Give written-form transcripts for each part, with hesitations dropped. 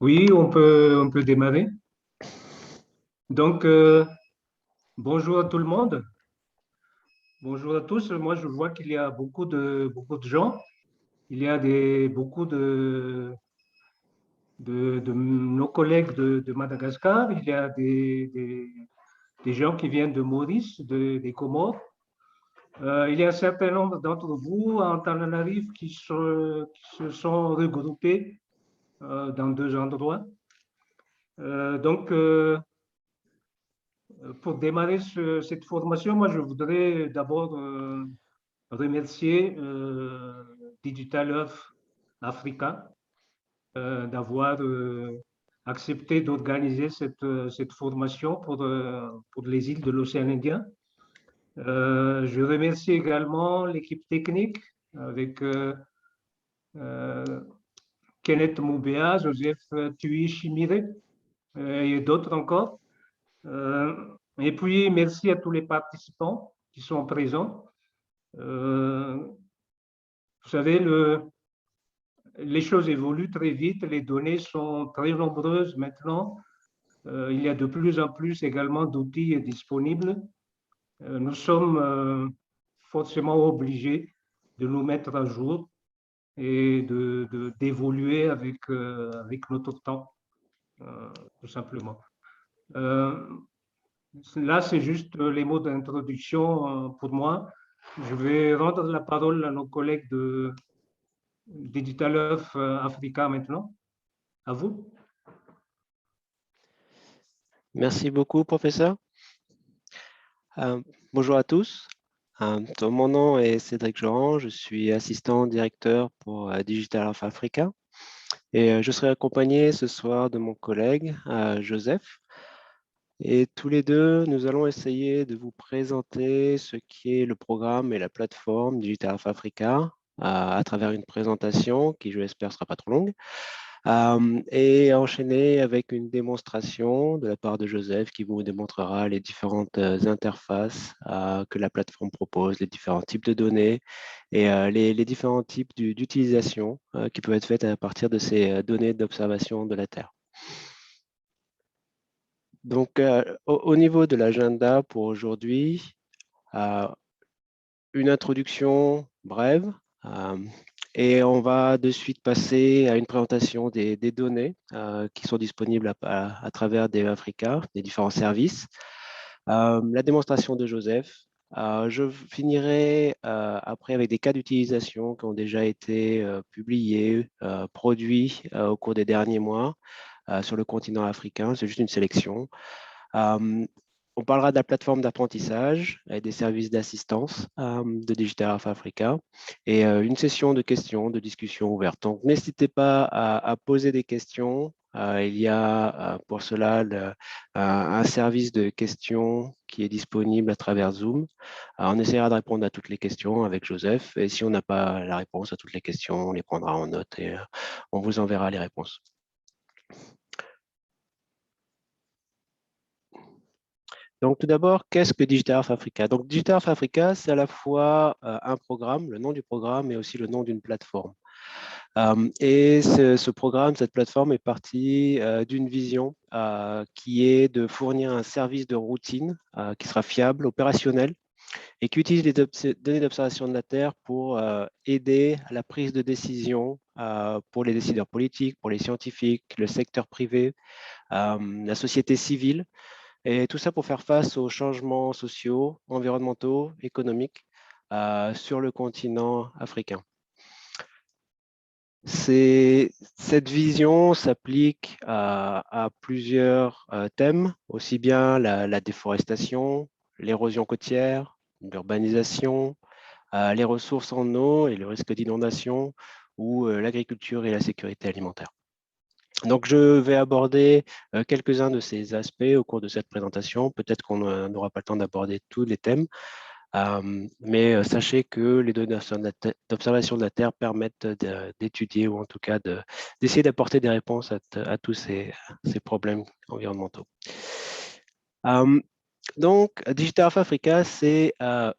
Oui, on peut démarrer. Donc, bonjour à tout le monde. Bonjour à tous. Moi, je vois qu'il y a beaucoup de gens. Il y a beaucoup de nos collègues de Madagascar. Il y a des gens qui viennent de Maurice, des Comores. Il y a un certain nombre d'entre vous en Antananarive qui se sont regroupés dans deux endroits. Donc, pour démarrer cette formation, moi, je voudrais d'abord remercier Digital Earth Africa d'avoir accepté d'organiser cette formation pour les îles de l'océan Indien. Je remercie également l'équipe technique avec euh, Kenneth Moubea, Joseph Tui Chimire et d'autres encore. Euh, et puis, merci à tous les participants qui sont présents. Euh, Vous savez, les choses évoluent très vite, les données sont très nombreuses maintenant. Il y a de plus en plus également d'outils disponibles. Nous sommes forcément obligés de nous mettre à jour et d'évoluer avec notre temps, tout simplement. Euh, Là, c'est juste les mots d'introduction pour moi. Je vais rendre la parole à nos collègues de Digital Earth Africa maintenant. À vous. Merci beaucoup, professeur. Euh, Bonjour à tous. Mon nom est Cédric Joran, je suis assistant directeur pour Digital of Africa et je serai accompagné ce soir de mon collègue Joseph. Et tous les deux, nous allons essayer de vous présenter ce qui est le programme et la plateforme Digital of Africa à travers une présentation qui, je l'espère, ne sera pas trop longue. Et enchaîner avec une démonstration de la part de Joseph qui vous démontrera les différentes interfaces que la plateforme propose, les différents types de données et les différents types d'utilisation qui peuvent être faites à partir de ces données d'observation de la Terre. Donc, au niveau de l'agenda pour aujourd'hui, une introduction brève. Et on va de suite passer à une présentation des données qui sont disponibles à travers des Africa, des différents services. La démonstration de Joseph. Je finirai après avec des cas d'utilisation qui ont déjà été publiés, produits au cours des derniers mois sur le continent africain. C'est juste une sélection. On parlera de la plateforme d'apprentissage et des services d'assistance de Digital Earth Africa et une session de questions, de discussion ouverte. Donc, n'hésitez pas à poser des questions. Il y a pour cela un service de questions qui est disponible à travers Zoom. On essaiera de répondre à toutes les questions avec Joseph et si on n'a pas la réponse à toutes les questions, on les prendra en note et on vous enverra les réponses. Donc, tout d'abord, qu'est-ce que Digital Earth Africa? Donc, Digital Earth Africa, c'est à la fois un programme, le nom du programme, mais aussi le nom d'une plateforme. Et ce programme, cette plateforme est partie d'une vision qui est de fournir un service de routine qui sera fiable, opérationnel, et qui utilise les données d'observation de la Terre pour aider à la prise de décision pour les décideurs politiques, pour les scientifiques, le secteur privé, la société civile, et tout ça pour faire face aux changements sociaux, environnementaux, économiques sur le continent africain. Cette vision s'applique à plusieurs thèmes, aussi bien la déforestation, l'érosion côtière, l'urbanisation, les ressources en eau et le risque d'inondation, ou l'agriculture et la sécurité alimentaire. Donc, je vais aborder quelques-uns de ces aspects au cours de cette présentation. Peut-être qu'on n'aura pas le temps d'aborder tous les thèmes, mais sachez que les données d'observation de la Terre permettent d'étudier ou en tout cas d'essayer d'apporter des réponses à tous ces problèmes environnementaux. Donc, Digital Earth Africa, c'est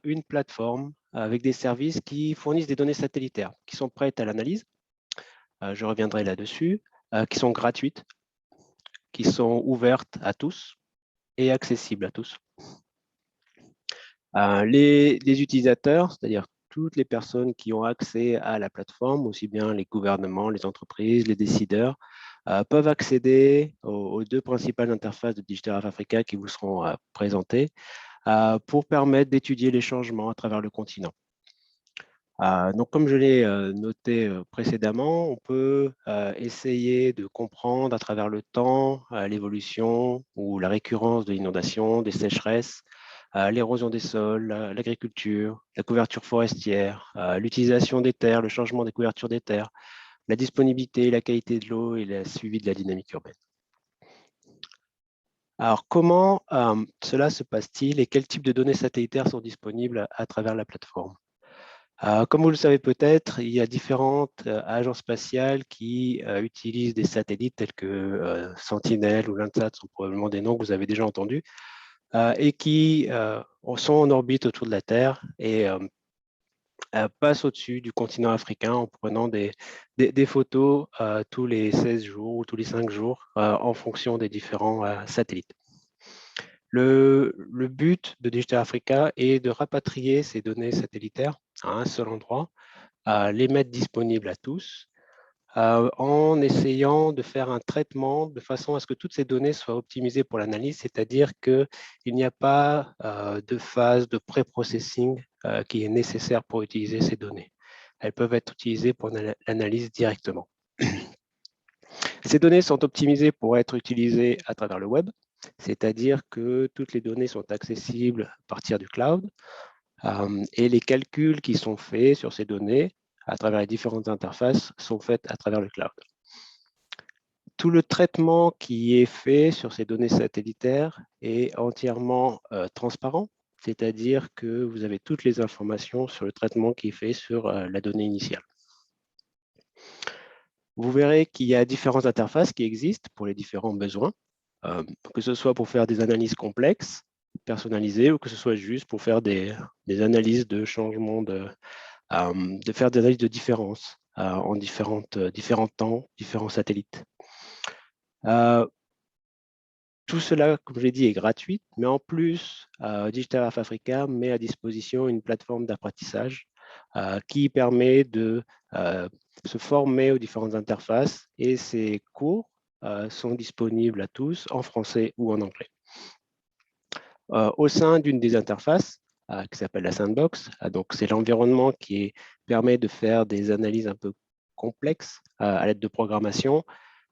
une plateforme avec des services qui fournissent des données satellitaires qui sont prêtes à l'analyse. Je reviendrai là-dessus. qui sont gratuites, qui sont ouvertes à tous et accessibles à tous. Les utilisateurs, c'est-à-dire toutes les personnes qui ont accès à la plateforme, aussi bien les gouvernements, les entreprises, les décideurs, peuvent accéder aux deux principales interfaces de Digital Health Africa qui vous seront présentées pour permettre d'étudier les changements à travers le continent. Donc, comme je l'ai noté précédemment, on peut essayer de comprendre à travers le temps l'évolution ou la récurrence de l'inondation, des sécheresses, l'érosion des sols, l'agriculture, la couverture forestière, l'utilisation des terres, le changement des couvertures des terres, la disponibilité, la qualité de l'eau et le suivi de la dynamique urbaine. Alors, comment cela se passe-t-il et quel type de données satellitaires sont disponibles à travers la plateforme? Comme vous le savez peut-être, il y a différentes agences spatiales qui utilisent des satellites tels que Sentinel ou Landsat, sont probablement des noms que vous avez déjà entendus, et qui sont en orbite autour de la Terre et passent au-dessus du continent africain en prenant des photos tous les 16 jours ou tous les 5 jours en fonction des différents satellites. Le but de Digital Africa est de rapatrier ces données satellitaires à un seul endroit, les mettre disponibles à tous, en essayant de faire un traitement de façon à ce que toutes ces données soient optimisées pour l'analyse, c'est-à-dire qu'il n'y a pas de phase de pré-processing qui est nécessaire pour utiliser ces données. Elles peuvent être utilisées pour l'analyse directement. Ces données sont optimisées pour être utilisées à travers le web, c'est-à-dire que toutes les données sont accessibles à partir du cloud et les calculs qui sont faits sur ces données à travers les différentes interfaces sont faits à travers le cloud. Tout le traitement qui est fait sur ces données satellitaires est entièrement transparent, c'est-à-dire que vous avez toutes les informations sur le traitement qui est fait sur la donnée initiale. Vous verrez qu'il y a différentes interfaces qui existent pour les différents besoins, que ce soit pour faire des analyses complexes, personnalisées, ou que ce soit juste pour faire des analyses de changement, de faire des analyses de différence en différents temps, différents satellites. Tout cela, comme je l'ai dit, est gratuit, mais en plus, Digital Health Africa met à disposition une plateforme d'apprentissage qui permet de se former aux différentes interfaces et ces cours sont disponibles à tous en français ou en anglais. Au sein d'une des interfaces, qui s'appelle la Sandbox, donc c'est l'environnement qui permet de faire des analyses un peu complexes à l'aide de programmation.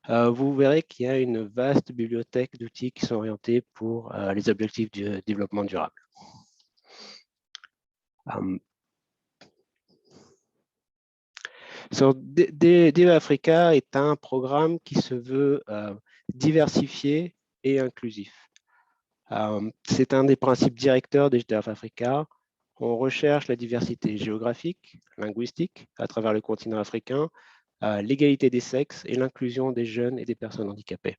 Vous verrez qu'il y a une vaste bibliothèque d'outils qui sont orientés pour les objectifs du développement durable. DE Africa est un programme qui se veut diversifié et inclusif. C'est un des principes directeurs de Digital Africa. On recherche la diversité géographique, linguistique à travers le continent africain, l'égalité des sexes et l'inclusion des jeunes et des personnes handicapées.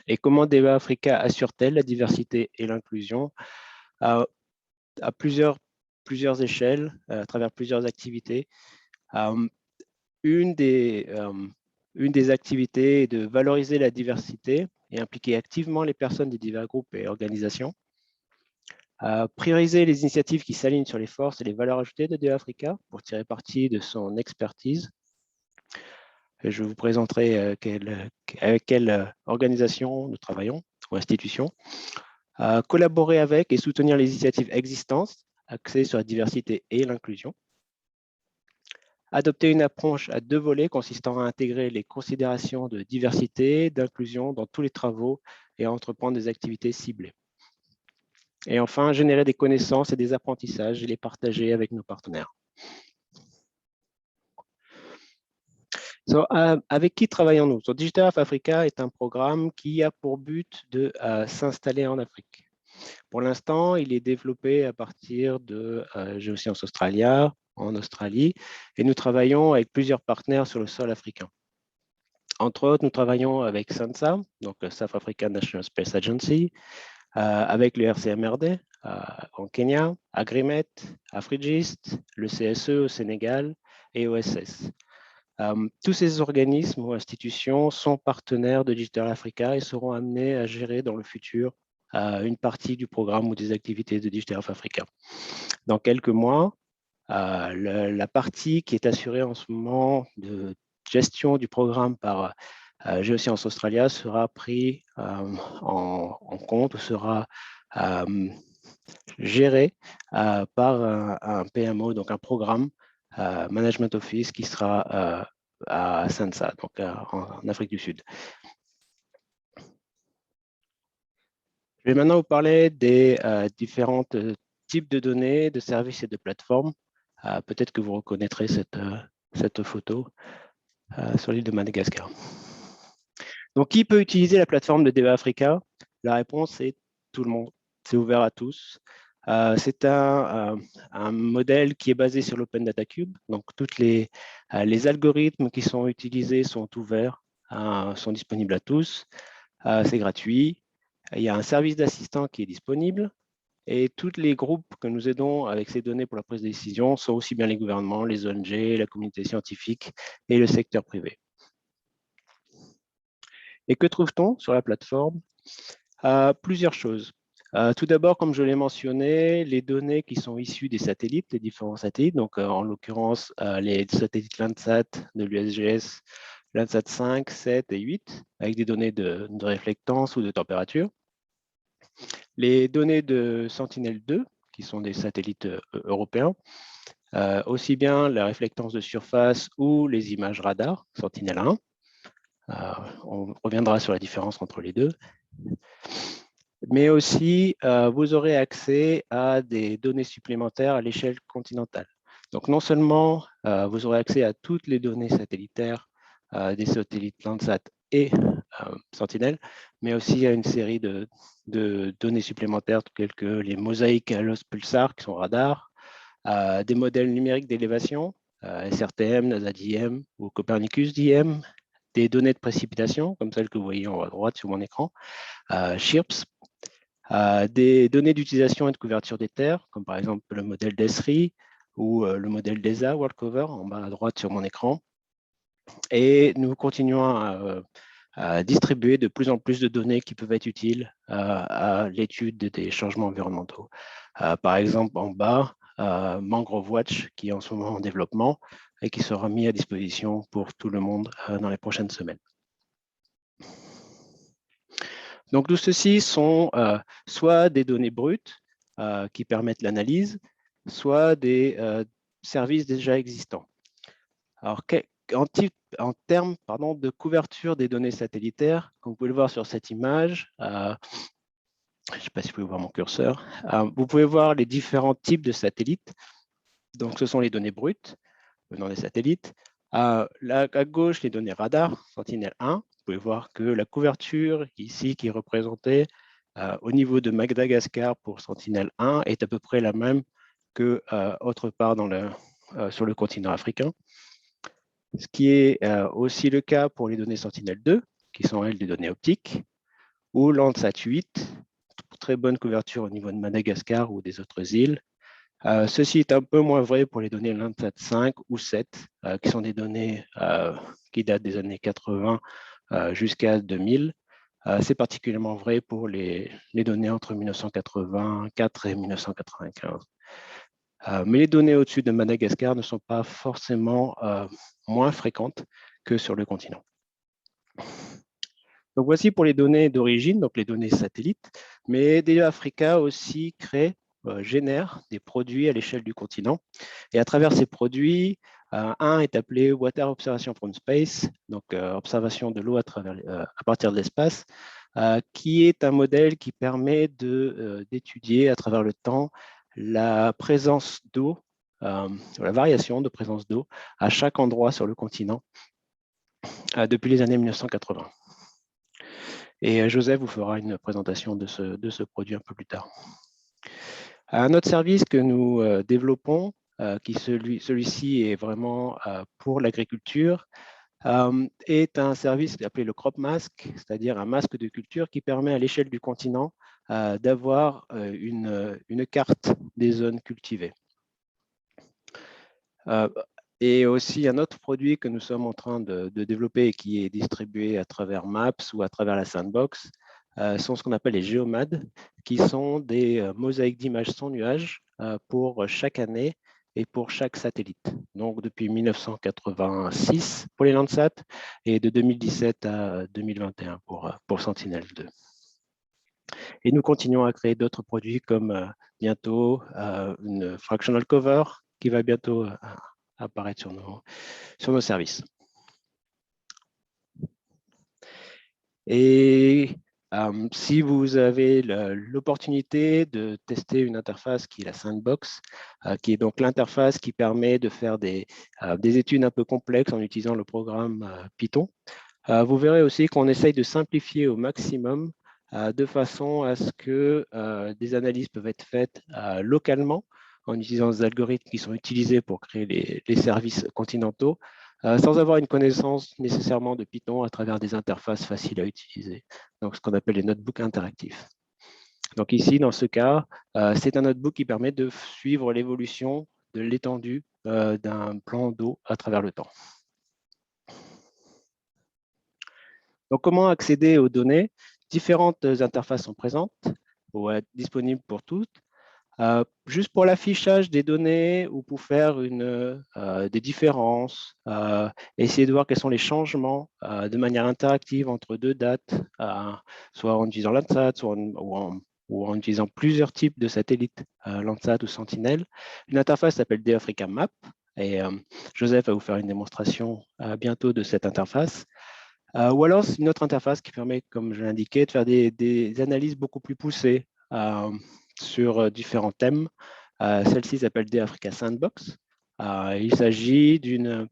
Et comment DEA Africa assure-t-elle la diversité et l'inclusion à plusieurs échelles, à travers plusieurs activités. Une des activités est de valoriser la diversité et impliquer activement les personnes des divers groupes et organisations. Prioriser les initiatives qui s'alignent sur les forces et les valeurs ajoutées de DEA Africa pour tirer parti de son expertise. Et je vous présenterai avec quelle organisation nous travaillons ou institution. Collaborer avec et soutenir les initiatives existantes axées sur la diversité et l'inclusion. Adopter une approche à deux volets consistant à intégrer les considérations de diversité, d'inclusion dans tous les travaux et à entreprendre des activités ciblées. Et enfin, générer des connaissances et des apprentissages et les partager avec nos partenaires. Avec qui travaillons-nous? Digital Health Africa est un programme qui a pour but de s'installer en Afrique. Pour l'instant, il est développé à partir de Géosciences Australia, en Australie, et nous travaillons avec plusieurs partenaires sur le sol africain. Entre autres, nous travaillons avec SANSA, donc South African National Space Agency, avec le RCMRD en Kenya, Agrimet, Afrigist, le CSE au Sénégal, et OSS. Tous ces organismes ou institutions sont partenaires de Digital Africa et seront amenés à gérer dans le futur une partie du programme ou des activités de Digital Africa. Dans quelques mois, la partie qui est assurée en ce moment de gestion du programme par Geoscience Australia sera pris en compte, sera gérée par un PMO, donc un programme Management Office qui sera à Sansa, donc en Afrique du Sud. Je vais maintenant vous parler des différents types de données, de services et de plateformes. Peut-être que vous reconnaîtrez cette photo sur l'île de Madagascar. Donc, qui peut utiliser la plateforme de DEA Africa? La réponse est tout le monde. C'est ouvert à tous. C'est un modèle qui est basé sur l'Open Data Cube. Donc, tous les algorithmes qui sont utilisés sont ouverts, sont disponibles à tous. C'est gratuit. Il y a un service d'assistant qui est disponible. Et tous les groupes que nous aidons avec ces données pour la prise de décision sont aussi bien les gouvernements, les ONG, la communauté scientifique et le secteur privé. Et que trouve-t-on sur la plateforme? Plusieurs choses. Tout d'abord, comme je l'ai mentionné, les données qui sont issues des satellites, les différents satellites, donc en l'occurrence les satellites Landsat de l'USGS, Landsat 5, 7 et 8, avec des données de réflectance ou de température. Les données de Sentinel-2, qui sont des satellites européens, aussi bien la réflectance de surface ou les images radar, Sentinel-1. On reviendra sur la différence entre les deux. Mais aussi, vous aurez accès à des données supplémentaires à l'échelle continentale. Donc, non seulement vous aurez accès à toutes les données satellitaires des satellites Landsat et Sentinel, mais aussi à une série de données supplémentaires telles que les mosaïques à l'os pulsar qui sont radars, des modèles numériques d'élévation, SRTM, NASA-DIM ou Copernicus-DIM, des données de précipitation, comme celles que vous voyez en haut à droite sur mon écran, CHIRPS, des données d'utilisation et de couverture des terres, comme par exemple le modèle d'ESRI ou le modèle d'ESA, WorldCover, en bas à droite sur mon écran. Et nous continuons à distribuer de plus en plus de données qui peuvent être utiles à l'étude des changements environnementaux. Par exemple, en bas, Mangrove Watch, qui est en ce moment en développement et qui sera mis à disposition pour tout le monde dans les prochaines semaines. Donc, tout ceci sont soit des données brutes qui permettent l'analyse, soit des services déjà existants. Alors, en termes de couverture des données satellitaires, comme vous pouvez le voir sur cette image, je ne sais pas si vous pouvez voir mon curseur, vous pouvez voir les différents types de satellites. Donc, ce sont les données brutes venant des satellites. À gauche, les données radar, Sentinel-1. Vous pouvez voir que la couverture ici qui est représentée au niveau de Madagascar pour Sentinel-1 est à peu près la même que autre part sur le continent africain. Ce qui est aussi le cas pour les données Sentinel-2, qui sont elles des données optiques, ou Landsat 8, très bonne couverture au niveau de Madagascar ou des autres îles. Ceci est un peu moins vrai pour les données Landsat 5 ou 7, qui sont des données qui datent des années 80 jusqu'à 2000. C'est particulièrement vrai pour les données entre 1984 et 1995. Mais les données au-dessus de Madagascar ne sont pas forcément moins fréquentes que sur le continent. Donc voici pour les données d'origine, donc les données satellites, mais DEA Africa aussi génère des produits à l'échelle du continent. Et à travers ces produits, un est appelé Water Observation from Space, donc observation de l'eau à partir de l'espace, qui est un modèle qui permet d'étudier à travers le temps la présence d'eau, la variation de présence d'eau à chaque endroit sur le continent depuis les années 1980. Et Joseph vous fera une présentation de ce produit un peu plus tard. Un autre service que nous développons, celui-ci est vraiment pour l'agriculture, est un service appelé le Crop Mask, c'est-à-dire un masque de culture qui permet à l'échelle du continent d'avoir une carte des zones cultivées. Et aussi, un autre produit que nous sommes en train de développer et qui est distribué à travers Maps ou à travers la Sandbox sont ce qu'on appelle les géomades, qui sont des mosaïques d'images sans nuage pour chaque année et pour chaque satellite. Donc, depuis 1986 pour les Landsat et de 2017 à 2021 pour Sentinel-2. Et nous continuons à créer d'autres produits comme bientôt une fractional cover qui va bientôt apparaître sur nos services. Et si vous avez l'opportunité de tester une interface qui est la Sandbox, qui est donc l'interface qui permet de faire des études un peu complexes en utilisant le programme Python, vous verrez aussi qu'on essaye de simplifier au maximum de façon à ce que des analyses peuvent être faites localement en utilisant des algorithmes qui sont utilisés pour créer les services continentaux, sans avoir une connaissance nécessairement de Python à travers des interfaces faciles à utiliser, donc ce qu'on appelle les notebooks interactifs. Donc ici, dans ce cas, c'est un notebook qui permet de suivre l'évolution de l'étendue d'un plan d'eau à travers le temps. Donc, comment accéder aux données? Différentes interfaces sont présentes ou disponibles pour toutes. Juste pour l'affichage des données ou pour faire des différences, essayer de voir quels sont les changements de manière interactive entre deux dates, soit en utilisant Landsat, soit ou en utilisant plusieurs types de satellites, Landsat ou Sentinel. Une interface s'appelle DAfrica Map et Joseph va vous faire une démonstration bientôt de cette interface. Ou alors, c'est une autre interface qui permet, comme je l'ai indiqué, de faire des analyses beaucoup plus poussées sur différents thèmes. Celle-ci s'appelle DAfrica Sandbox. Il s'agit d'un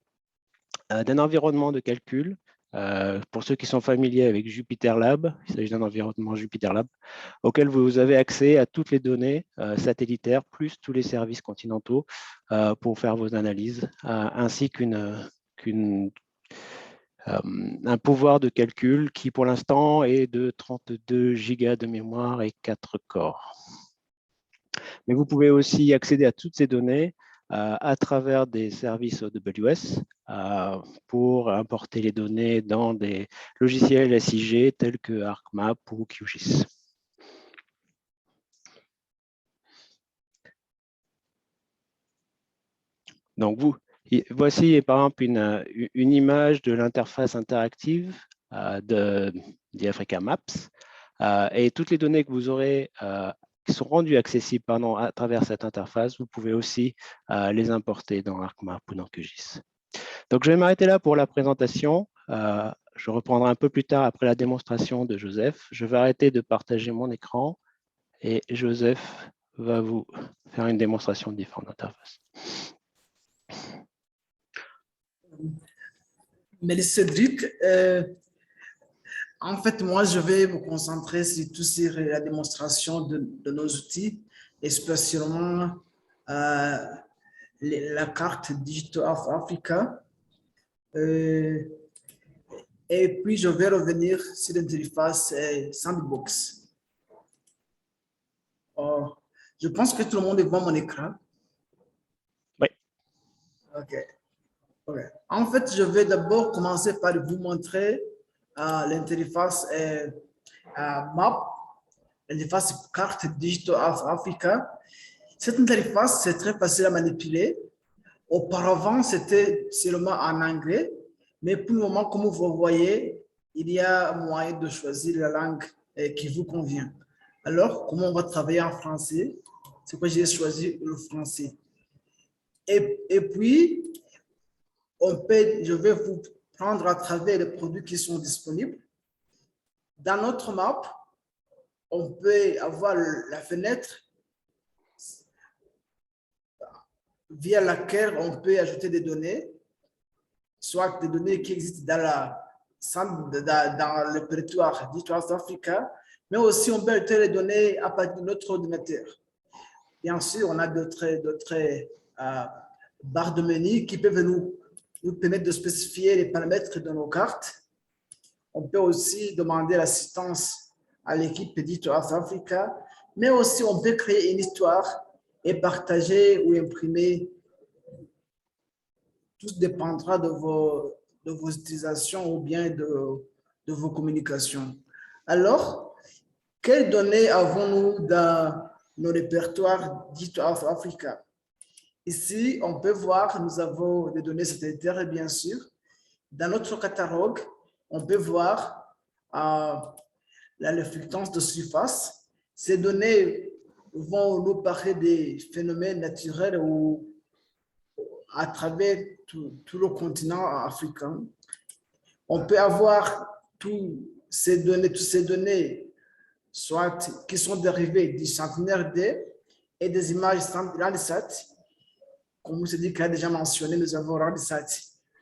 environnement de calcul. Pour ceux qui sont familiers avec JupyterLab, il s'agit d'un environnement JupyterLab auquel vous avez accès à toutes les données satellitaires, plus tous les services continentaux pour faire vos analyses, ainsi un pouvoir de calcul qui, pour l'instant, est de 32 gigas de mémoire et 4 corps. Mais vous pouvez aussi accéder à toutes ces données à travers des services AWS pour importer les données dans des logiciels SIG tels que ArcMap ou QGIS. Donc, voici par exemple une image de l'interface interactive de DAfrica Maps et toutes les données que vous aurez qui sont rendues accessibles à travers cette interface, vous pouvez aussi les importer dans ArcMap ou dans QGIS. Donc, je vais m'arrêter là pour la présentation. Je reprendrai un peu plus tard après la démonstration de Joseph. Je vais arrêter de partager mon écran et Joseph va vous faire une démonstration de différentes interfaces. Merci Cédric. En fait, moi, je vais me concentrer sur la démonstration de nos outils, et spécialement la carte Digital of Africa. Et puis, je vais revenir sur l'interface Sandbox. Je pense que tout le monde voit mon écran. Oui. OK. En fait, je vais d'abord commencer par vous montrer l'interface Map, l'interface carte Digital of Africa. Cette interface, c'est très facile à manipuler. Auparavant, c'était seulement en anglais, mais pour le moment, comme vous voyez, il y a moyen de choisir la langue qui vous convient. Alors, comment on va travailler en français? C'est pourquoi j'ai choisi le français. Et puis, je vais vous prendre à travers les produits qui sont disponibles. Dans notre map, on peut avoir la fenêtre via laquelle on peut ajouter des données, soit des données qui existent dans le territoire d'Histoire d'Afrique, mais aussi on peut ajouter les données à partir de notre ordinateur. Bien sûr, on a d'autres barres de menu qui peuvent nous permettre de spécifier les paramètres de nos cartes. On peut aussi demander l'assistance à l'équipe d'Histoire Africa, mais aussi on peut créer une histoire et partager ou imprimer tout dépendra de vos utilisations ou bien de vos communications. Alors, quelles données avons-nous dans nos répertoires Digital Africa? Ici, on peut voir, nous avons des données satellitaires, bien sûr. Dans notre catalogue, on peut voir la réflectance de surface. Ces données vont nous parler des phénomènes naturels ou à travers tout le continent africain. On peut avoir toutes ces données, soit qui sont dérivées du centenaire D et des images Landsat. Comme je dis qu'il a déjà mentionné, nous avons Landsat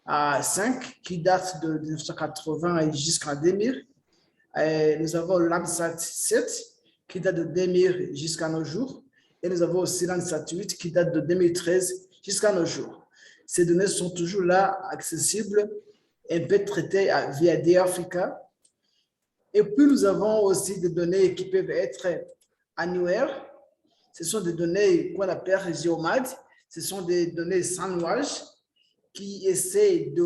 5 qui date de 1980 jusqu'en 2000. Et nous avons Landsat 7 qui date de 2000 jusqu'à nos jours. Et nous avons aussi Landsat 8 qui date de 2013 jusqu'à nos jours. Ces données sont toujours là, accessibles, et peuvent être traitées via DAfrica. Et puis, nous avons aussi des données qui peuvent être annuaires. Ce sont des données qu'on appelle géomad. Ce sont des données sans nuage qui essaient de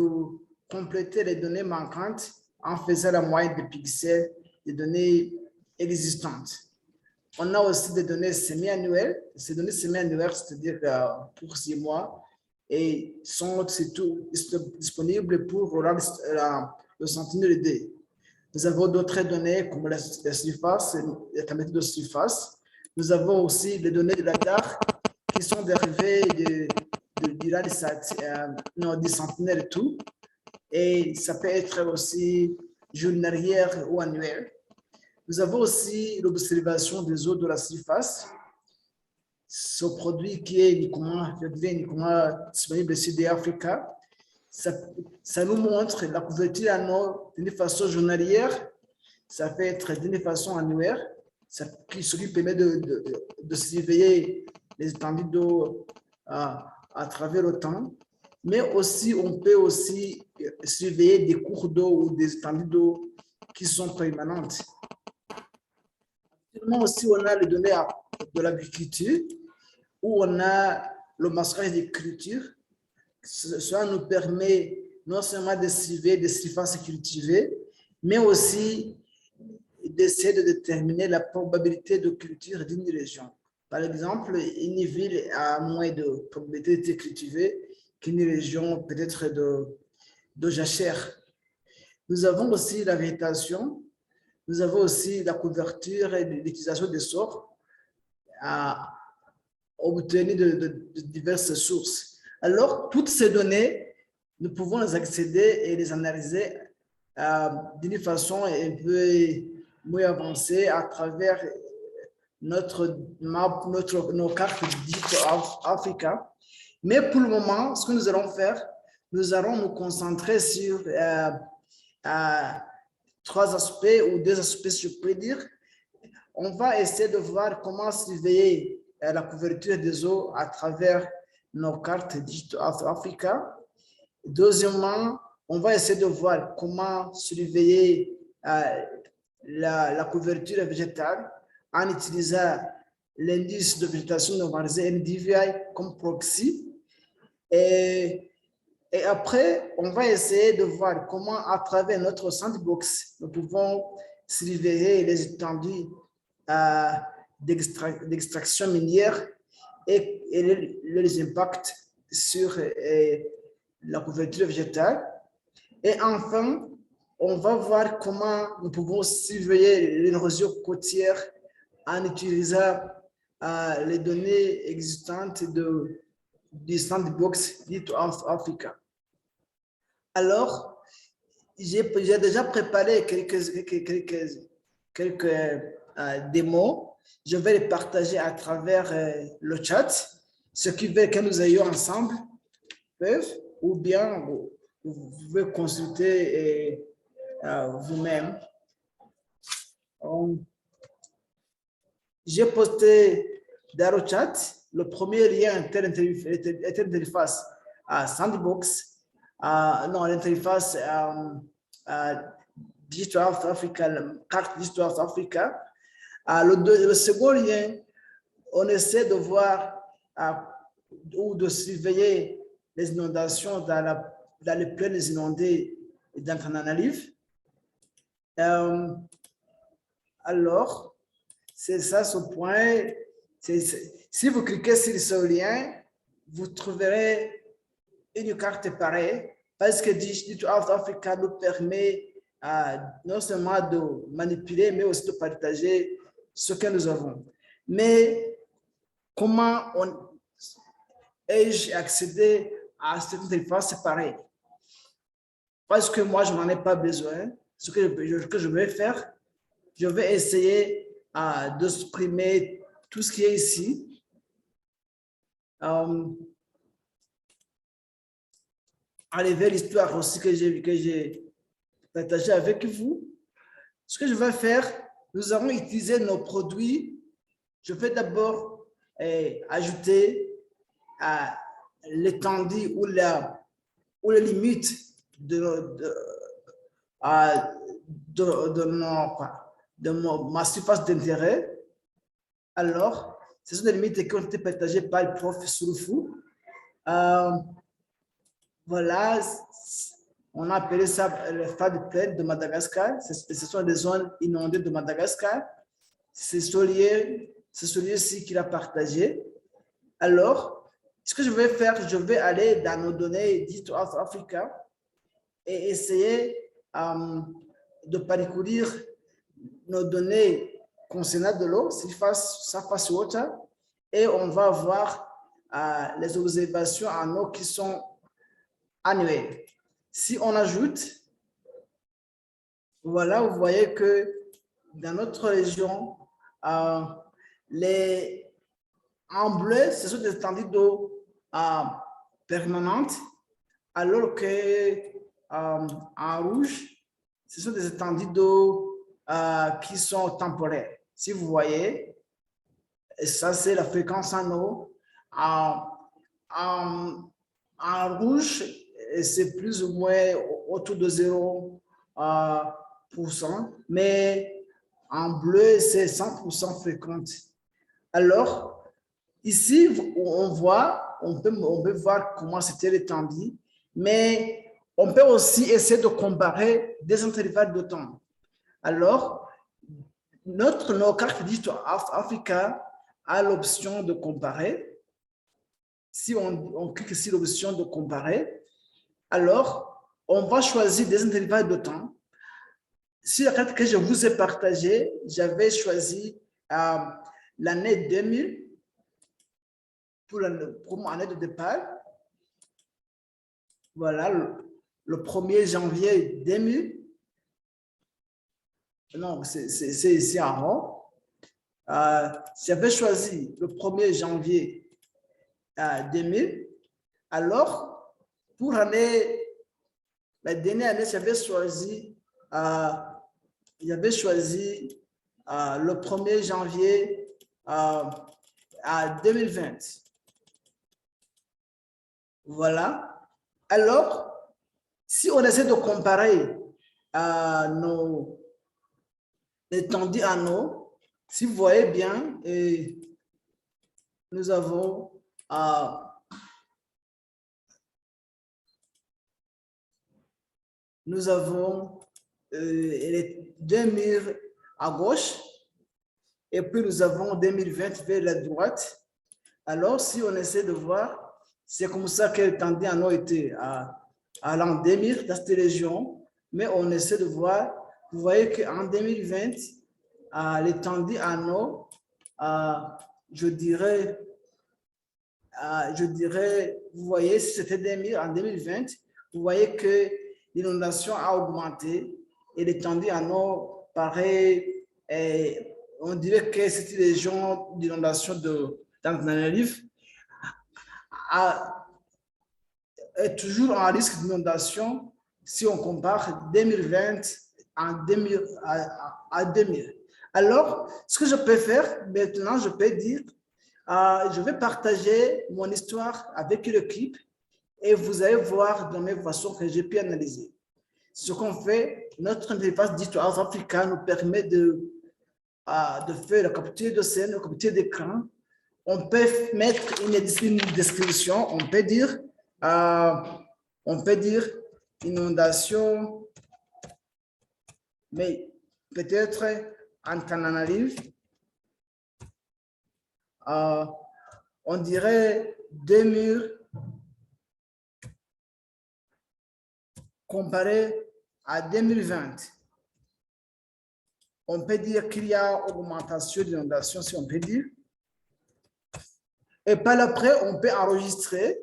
compléter les données manquantes en faisant la moyenne des pixels des données existantes. On a aussi des données semi-annuelles. Ces données semi-annuelles, c'est-à-dire pour 6 mois, et sont disponibles pour le centenaire D. Nous avons d'autres données comme la surface, la température de surface. Nous avons aussi les données de la DAR qui sont dérivées du centenaire et tout. Et ça peut être aussi journalière ou annuelle. Nous avons aussi l'observation des eaux de la surface. Ce produit qui est uniquement disponible ici d'Africa. Ça nous montre la couverture en eau d'une façon journalière. Ça peut être d'une façon annuelle, ce qui permet de surveiller les étendues d'eau à travers le temps. Mais aussi, on peut aussi surveiller des cours d'eau ou des étendues d'eau qui sont permanentes. Actuellement aussi, on a les données de l'agriculture, où on a le masquage des cultures. Cela nous permet non seulement de surveiller des surfaces cultivées, mais aussi d'essayer de déterminer la probabilité de culture d'une région. Par exemple, une ville a moins de probabilité de cultiver qu'une région peut-être de jachère. Nous avons aussi la végétation, nous avons aussi la couverture et l'utilisation des sols obtenues de diverses sources. Alors, toutes ces données, nous pouvons les accéder et les analyser d'une façon un peu mieux avancée à travers nos cartes Digital Africa. Mais pour le moment, ce que nous allons faire, nous allons nous concentrer sur 3 aspects ou 2 aspects, je peux dire. On va essayer de voir comment surveiller la couverture des eaux à travers nos cartes Digital Africa. Deuxièmement, on va essayer de voir comment surveiller la couverture végétale en utilisant l'indice de végétation normalisée NDVI comme proxy. Et après, on va essayer de voir comment, à travers notre sandbox, nous pouvons surveiller les étendues d'extraction minière et les impacts sur la couverture végétale. Et enfin, on va voir comment nous pouvons surveiller l'érosion côtière en utilisant les données existantes du sandbox Digital Africa. Alors, j'ai déjà préparé quelques démos. Je vais les partager à travers le chat. Ce qui veut que nous ayons ensemble peuvent, ou bien vous pouvez consulter vous-même. J'ai posté dans le chat le premier lien interface Sandbox, l'interface Digital Africa, carte Digital Africa. Le second lien, on essaie de voir ou de surveiller les inondations dans les plaines inondées d'Antananarivo. Alors, c'est ça ce point. Si vous cliquez sur ce lien, vous trouverez une carte pareille parce que Digital Africa nous permet non seulement de manipuler, mais aussi de partager ce que nous avons. Mais comment ai-je accédé à cette interface? C'est pareil. Parce que moi, je n'en ai pas besoin. Ce que je vais faire, je vais essayer de supprimer tout ce qui est ici. Aller vers l'histoire aussi que j'ai partagée avec vous. Ce que je vais faire, nous allons utiliser nos produits. Je vais d'abord ajouter l'étendue ou les limites de ma surface d'intérêt. Alors, ce sont des limites qui ont été partagées par le prof Souroufou. Voilà, on a appelé ça le phare de Madagascar. Ce sont des zones inondées de Madagascar. C'est celui-ci qu'il a partagé. Alors, ce que je vais faire, je vais aller dans nos données Digital Africa et essayer de parcourir nos données concernant de l'eau, surface water, et on va voir les observations en eau qui sont annuelles. Si on ajoute, voilà, vous voyez que dans notre région, en bleu, ce sont des étendues d'eau permanentes, alors que en rouge, ce sont des étendues d'eau qui sont temporaires. Si vous voyez, ça c'est la fréquence en eau. En rouge, c'est plus ou moins autour de 0%, mais en bleu, c'est 100% fréquente. Alors, ici, on peut voir comment c'était l'étendue, mais on peut aussi essayer de comparer des intervalles de temps. Alors, nos cartes Digital Africa a l'option de comparer. Si on clique sur l'option de comparer, alors on va choisir des intervalles de temps. Sur la carte que je vous ai partagée, j'avais choisi l'année 2000 pour mon année de départ. Voilà, le 1er janvier 2000. Non, c'est ici en rond. J'avais choisi le 1er janvier 2000. Alors, pour la dernière année, j'avais choisi le 1er janvier 2020. Voilà. Alors, si on essaie de comparer nos étendues en eau, si vous voyez bien, nous avons les 2000 à gauche et puis nous avons 2020 vers la droite. Alors, si on essaie de voir, c'est comme ça que l'étendue en eau était à l'an 2000 dans cette région, mais on essaie de voir, vous voyez qu'en 2020, l'étendue en eau, je dirais, vous voyez, si c'était 2000, en 2020, vous voyez que l'inondation a augmenté et l'étendue en eau paraît, on dirait que cette région d'inondation d'Antananarivo est toujours en risque d'inondation si on compare 2020 à 2000. Alors, ce que je peux faire maintenant, je peux dire, je vais partager mon histoire avec l'équipe et vous allez voir de la même façon que j'ai pu analyser. Ce qu'on fait, notre interface Digital Africa nous permet de faire la capture de scène, la capture d'écran. On peut mettre une description, on peut dire on peut dire inondation, mais peut-être en Tananarive, on dirait 2000 comparé à 2020. On peut dire qu'il y a augmentation d'inondation, si on peut dire. Et par après, on peut enregistrer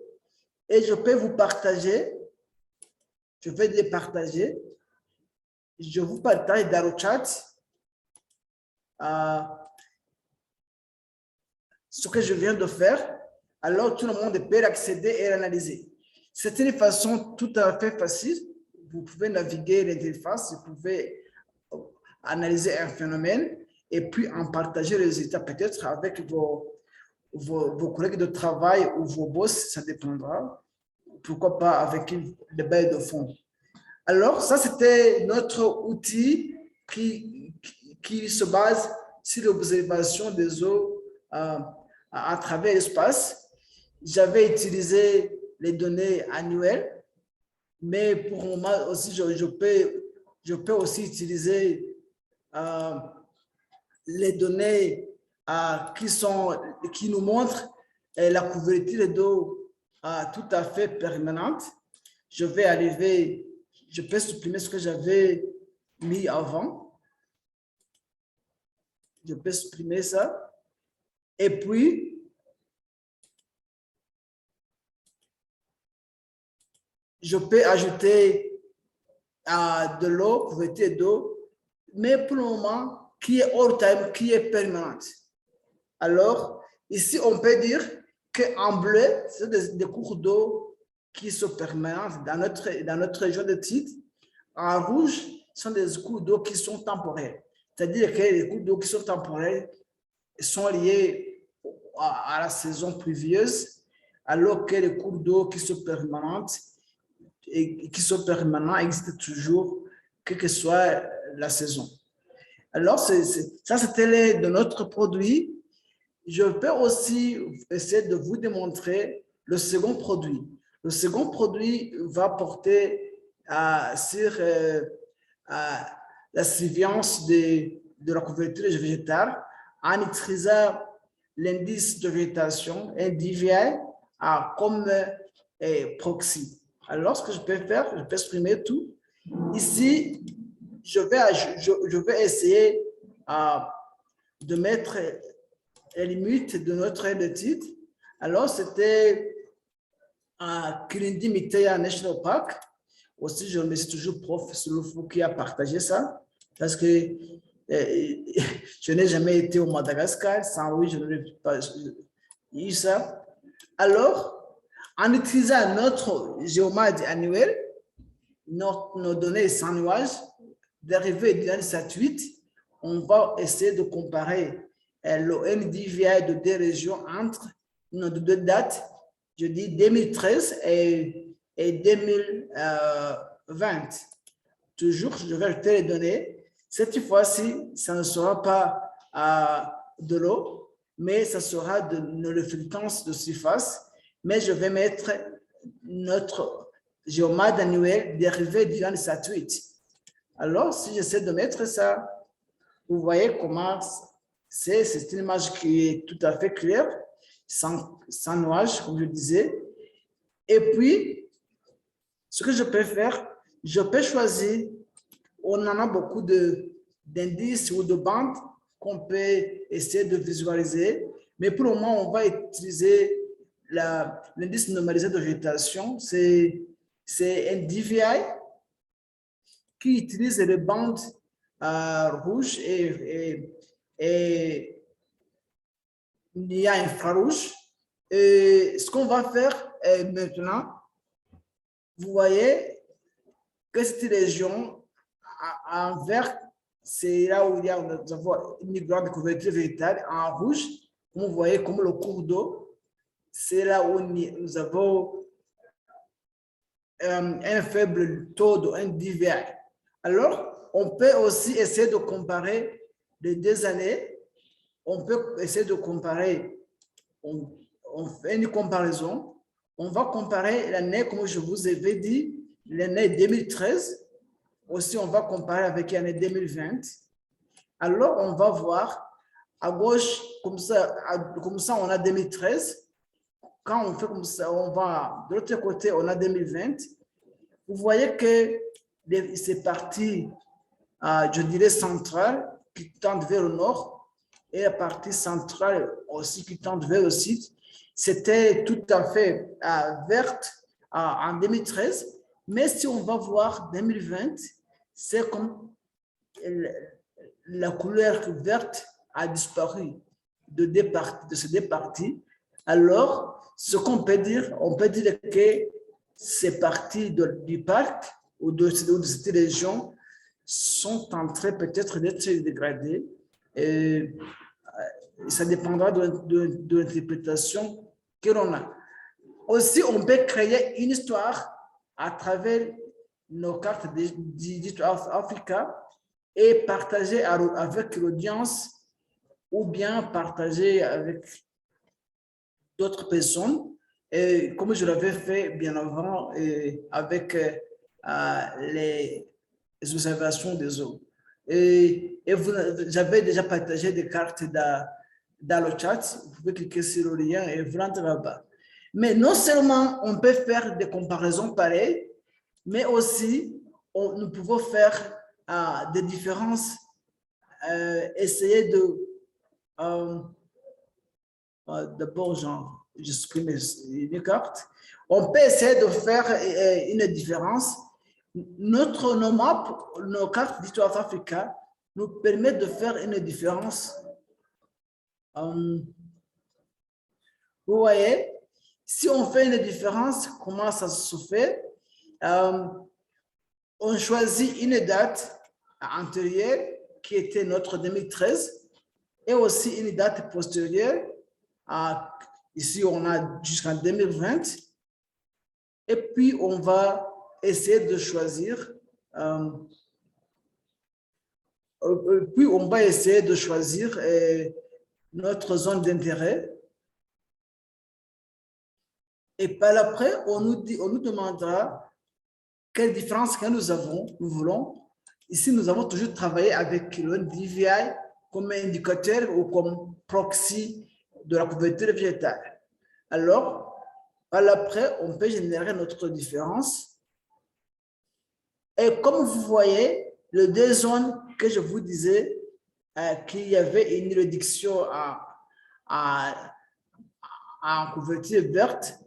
et je peux vous partager. Je vais les partager. Je vous partage dans le chat ce que je viens de faire. Alors, tout le monde peut accéder et analyser. C'est une façon tout à fait facile. Vous pouvez naviguer l'interface, vous pouvez analyser un phénomène et puis en partager les résultats peut-être avec vos collègues de travail ou vos boss, ça dépendra. Pourquoi pas avec des bails de fonds. Alors, ça, c'était notre outil qui se base sur l'observation des eaux à travers l'espace. J'avais utilisé les données annuelles, mais pour le moment aussi, je peux aussi utiliser les données qui nous montrent la couverture d'eau tout à fait permanente. Je peux supprimer ce que j'avais mis avant. Je peux supprimer ça. Et puis, je peux ajouter de l'eau, couverture d'eau, mais pour le moment, qui est hors time, qui est permanente. Alors, ici, on peut dire qu'en bleu, c'est des cours d'eau qui sont permanentes dans notre région de titre. En rouge, ce sont des cours d'eau qui sont temporaires. C'est-à-dire que les cours d'eau qui sont temporaires sont liés à la saison pluvieuse, alors que les cours d'eau qui sont permanentes et qui sont permanents existent toujours, quelle que soit la saison. Alors, ça, c'était de notre produit. Je peux aussi essayer de vous démontrer le second produit. Le second produit va porter sur la surveillance de la couverture végétale en utilisant l'indice de végétation, NDVI, comme proxy. Alors, ce que je peux faire, je peux exprimer tout. Ici, je vais essayer de mettre les limites de notre aide de titre. Alors, c'était Kilindi Miteya National Park. Aussi, je remercie toujours Prof. Soulofou qui a partagé ça, parce que je n'ai jamais été au Madagascar, sans lui, je n'aurais pas eu ça. Alors, en utilisant notre géomètre annuel, nos données sans nuages, d'arriver dans le satellite, on va essayer de comparer le NDVI de deux régions entre nos deux dates, je dis 2013 et 2020. Toujours, je vais ajouter les données. Cette fois-ci, ça ne sera pas de l'eau, mais ça sera de nos reflectances de surface. Mais je vais mettre notre géomètre annuel dérivé durant le satellite. Alors, si j'essaie de mettre ça, vous voyez comment c'est une image qui est tout à fait claire, sans nuages, comme je disais. Et puis, ce que je peux faire, je peux choisir, on en a beaucoup d'indices ou de bandes qu'on peut essayer de visualiser, mais pour le moment, on va utiliser l'indice normalisé de végétation, c'est un DVI qui utilise les bandes rouges et il y a infrarouge. Et ce qu'on va faire maintenant, vous voyez que cette région en vert, c'est là où il y a une grande couverture végétale. En rouge, vous voyez comme le cours d'eau, c'est là où nous avons un faible taux de NDVI. Alors, on peut aussi essayer de comparer les 2 années. On peut essayer de comparer, on fait une comparaison. on va comparer l'année, comme je vous avais dit, l'année 2013. Aussi, on va comparer avec l'année 2020. Alors, on va voir à gauche, comme ça, on a 2013. Quand on fait comme ça, on va de l'autre côté, on a 2020. Vous voyez que c'est parti, je dirais, centrale qui tend vers le nord et la partie centrale aussi qui tend vers le sud. C'était tout à fait verte en 2013. Mais si on va voir 2020, c'est comme la couleur verte a disparu de ces deux parties. Alors, ce qu'on peut dire, on peut dire que ces parties du parc ou de cette région sont en train peut-être d'être dégradées. Et ça dépendra de l'interprétation que l'on a. Aussi, on peut créer une histoire à travers nos cartes d'histoire Africa et partager avec l'audience ou bien partager avec d'autres personnes, et comme je l'avais fait bien avant avec les observations des eaux. Et j'avais déjà partagé des cartes dans le chat. Vous pouvez cliquer sur le lien et vous rentrez là-bas. Mais non seulement on peut faire des comparaisons pareilles, mais aussi nous pouvons faire des différences, essayer de d'abord, je supprime une carte. On peut essayer de faire une différence. Nos cartes d'histoire Africa nous permettent de faire une différence. Vous voyez, si on fait une différence, comment ça se fait? On choisit une date antérieure qui était notre 2013 et aussi une date postérieure. Ici, on a jusqu'en 2020. Et puis, on va essayer de choisir. Notre zone d'intérêt. Et par après, on nous demandera quelle différence que nous voulons. Ici, nous avons toujours travaillé avec le NDVI comme indicateur ou comme proxy de la couverture végétale. Alors, par après, on peut générer notre différence. Et comme vous voyez, les deux zones que je vous disais, qu'il y avait une réduction en couverture verte,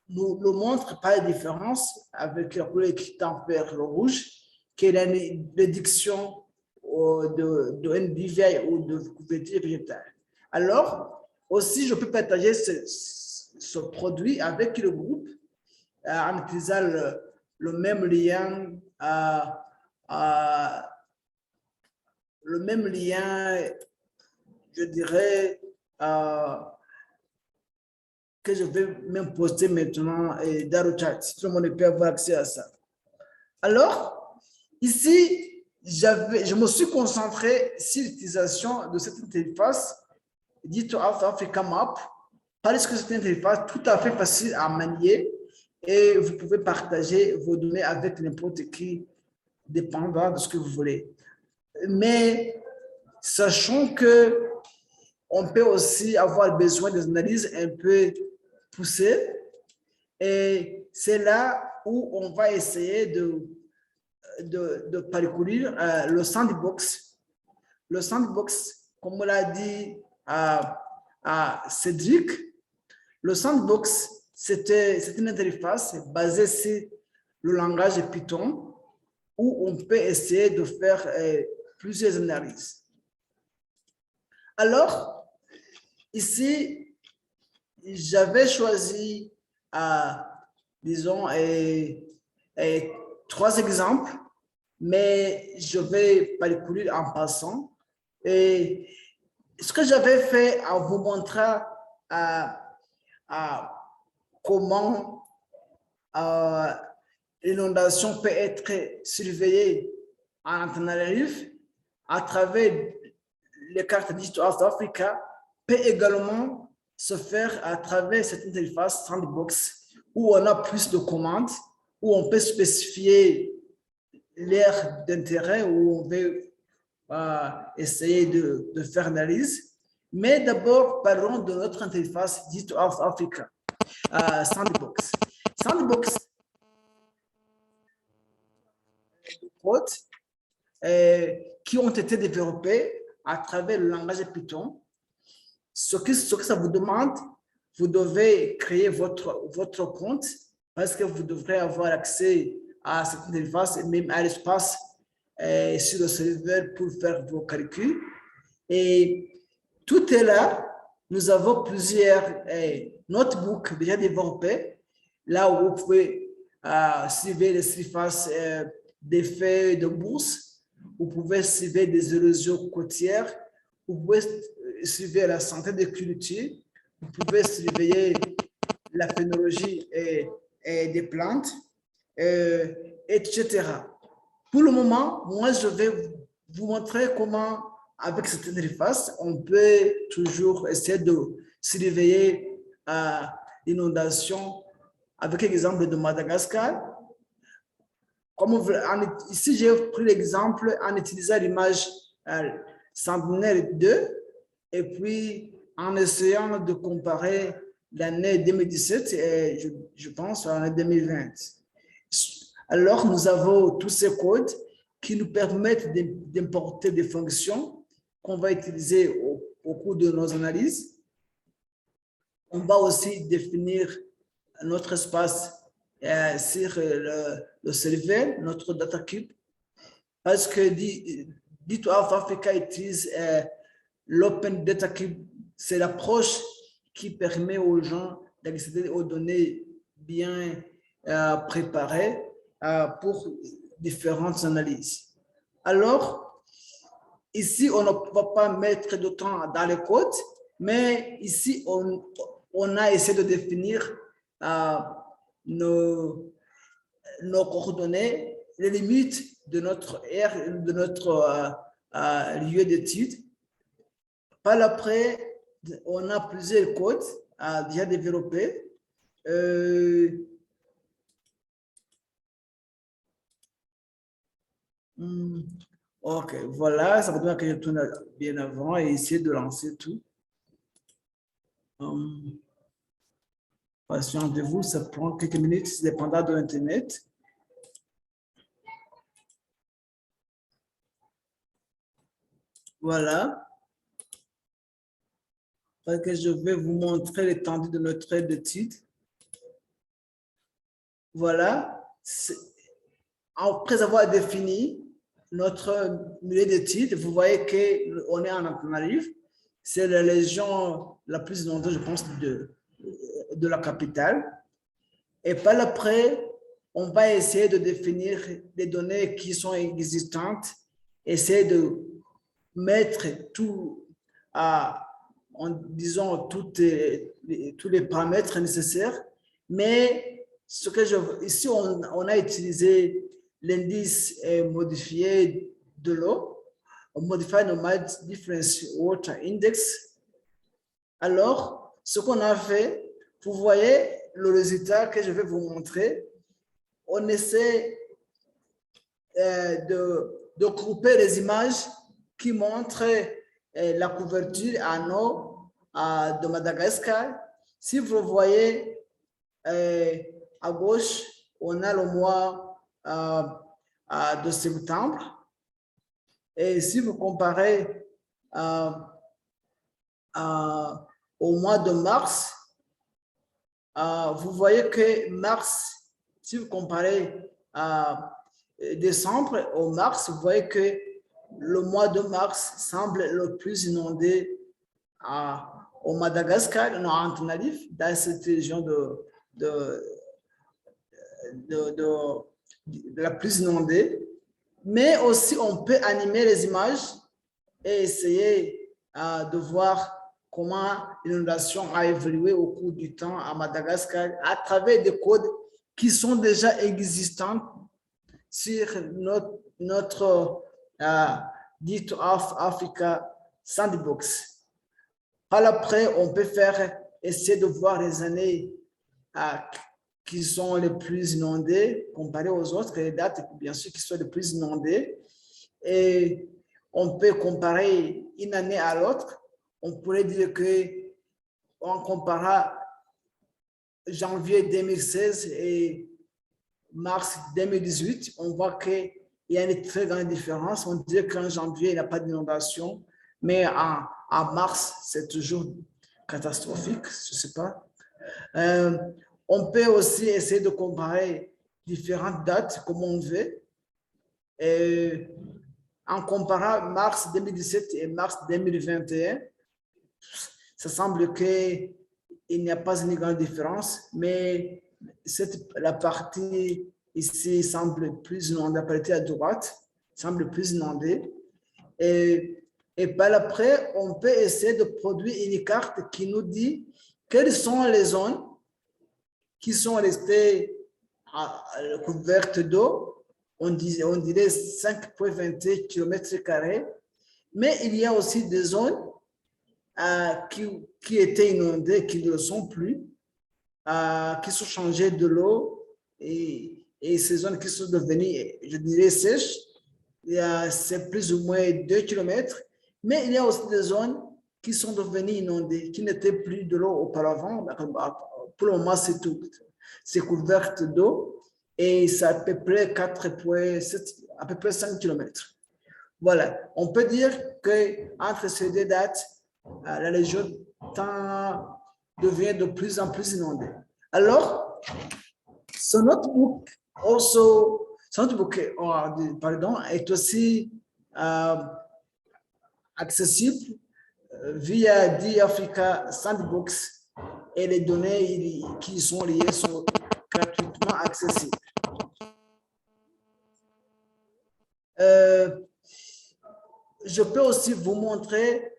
nous montre pas la différence avec la couleur qui tend vers le rouge, qui est une réduction de NDVI ou de couverture végétale. Alors, aussi, je peux partager ce produit avec le groupe en utilisant le même lien, je dirais, que je vais même poster maintenant dans le chat, si tout le monde peut avoir accès à ça. Alors, ici, je me suis concentré sur l'utilisation de cette interface dite Africa Map, parce que c'est une interface tout à fait facile à manier et vous pouvez partager vos données avec n'importe qui, dépendant de ce que vous voulez. Mais sachant que on peut aussi avoir besoin d'analyses un peu poussées, et c'est là où on va essayer de parcourir le sandbox. Le sandbox, comme on l'a dit à Cédric, le sandbox, c'est une interface basée sur le langage Python où on peut essayer de faire plusieurs analyses. Alors, ici, j'avais choisi, disons, 3 exemples, mais je vais parcourir en passant. Et ce que j'avais fait en vous montrant comment l'inondation peut être surveillée en Tenerife à travers les cartes d'histoire d'Afrique, peut également se faire à travers cette interface Sandbox où on a plus de commandes, où on peut spécifier l'aire d'intérêt, où on veut essayer de faire l'analyse. Mais d'abord, parlons de notre interface Digital of Africa, Sandbox. Sandbox, des codes qui ont été développés à travers le langage Python. Ce que ça vous demande, vous devez créer votre compte parce que vous devrez avoir accès à cette interface et même à l'espace sur le serveur pour faire vos calculs. Et tout est là. Nous avons plusieurs notebooks déjà développés, là où vous pouvez suivre les surfaces des feuilles de bourse, vous pouvez suivre des érosions côtières, vous pouvez suivre la santé des cultures, vous pouvez surveiller la phénologie et des plantes, etc. Pour le moment, moi, je vais vous montrer comment, avec cette interface, on peut toujours essayer de surveiller l'inondation avec l'exemple de Madagascar. Ici, j'ai pris l'exemple en utilisant l'image Sentinelle 2 et puis en essayant de comparer l'année 2017 et je pense à l'année 2020. Alors, nous avons tous ces codes qui nous permettent d'importer des fonctions qu'on va utiliser au cours de nos analyses. On va aussi définir notre espace sur le serveur, notre data cube, parce que Digital of Africa utilise l'Open Data Cube. C'est l'approche qui permet aux gens d'accéder aux données bien préparées pour différentes analyses. Alors, ici, on ne va pas mettre de temps dans les codes, mais ici, on a essayé de définir nos coordonnées, les limites de notre aire, de notre lieu d'étude. Par après, on a plusieurs codes déjà développés. Ok, voilà, ça veut dire que je tourne bien avant et essayer de lancer tout. Patientez-vous, ça prend quelques minutes, dépendant de l'Internet. Voilà. Parce que je vais vous montrer l'étendue de notre aire d'étude. Voilà. Après avoir défini notre milieu d'études, vous voyez qu'on est en Antananarivo. C'est la région la plus inondée, je pense, de la capitale. Et par après, on va essayer de définir les données qui sont existantes, essayer de mettre tout en disant tous les paramètres nécessaires. Mais ce que ici, on a utilisé l'indice modifié de l'eau, Modified Nomad Difference Water Index. Alors, ce qu'on a fait, vous voyez le résultat que je vais vous montrer. On essaie de grouper les images qui montrent la couverture en eau de Madagascar. Si vous voyez à gauche, on a le mois de septembre. Et si vous comparez au mois de mars, vous voyez que mars, si vous comparez décembre au mars, vous voyez que le mois de mars semble le plus inondé au Madagascar, en Antananarivo, dans cette région de la plus inondée. Mais aussi, on peut animer les images et essayer de voir comment l'inondation a évolué au cours du temps à Madagascar à travers des codes qui sont déjà existants sur notre Digital of Africa Sandbox. Par après, on peut faire essayer de voir les années qui sont les plus inondées comparées aux autres, les dates, bien sûr, qui sont les plus inondées. Et on peut comparer une année à l'autre. On pourrait dire qu'on comparera janvier 2016 et mars 2018. On voit qu'il y a une très grande différence. On dirait qu'en janvier, il n'y a pas d'inondation, mais en mars, c'est toujours catastrophique, je ne sais pas. On peut aussi essayer de comparer différentes dates comme on veut. Et en comparant mars 2017 et mars 2021, ça semble qu'il n'y a pas une grande différence, mais la partie ici semble plus inondée, la partie à droite semble plus inondée. Et par après, on peut essayer de produire une carte qui nous dit quelles sont les zones qui sont restées couvertes d'eau. On dirait 5,28 km², mais il y a aussi des zones qui étaient inondées, qui ne le sont plus, qui sont changées de l'eau, et ces zones qui sont devenues, je dirais, sèches, c'est plus ou moins 2 km, mais il y a aussi des zones qui sont devenues inondées, qui n'étaient plus de l'eau auparavant. Pour le moment, c'est tout. C'est couverte d'eau et c'est à peu près 4,7, à peu près 5 km. Voilà, on peut dire qu'entre ces deux dates, la région devient de plus en plus inondée. Alors, ce notebook est aussi accessible via d'Africa Sandbox, et les données qui y sont liées sont gratuitement accessibles. Je peux aussi vous montrer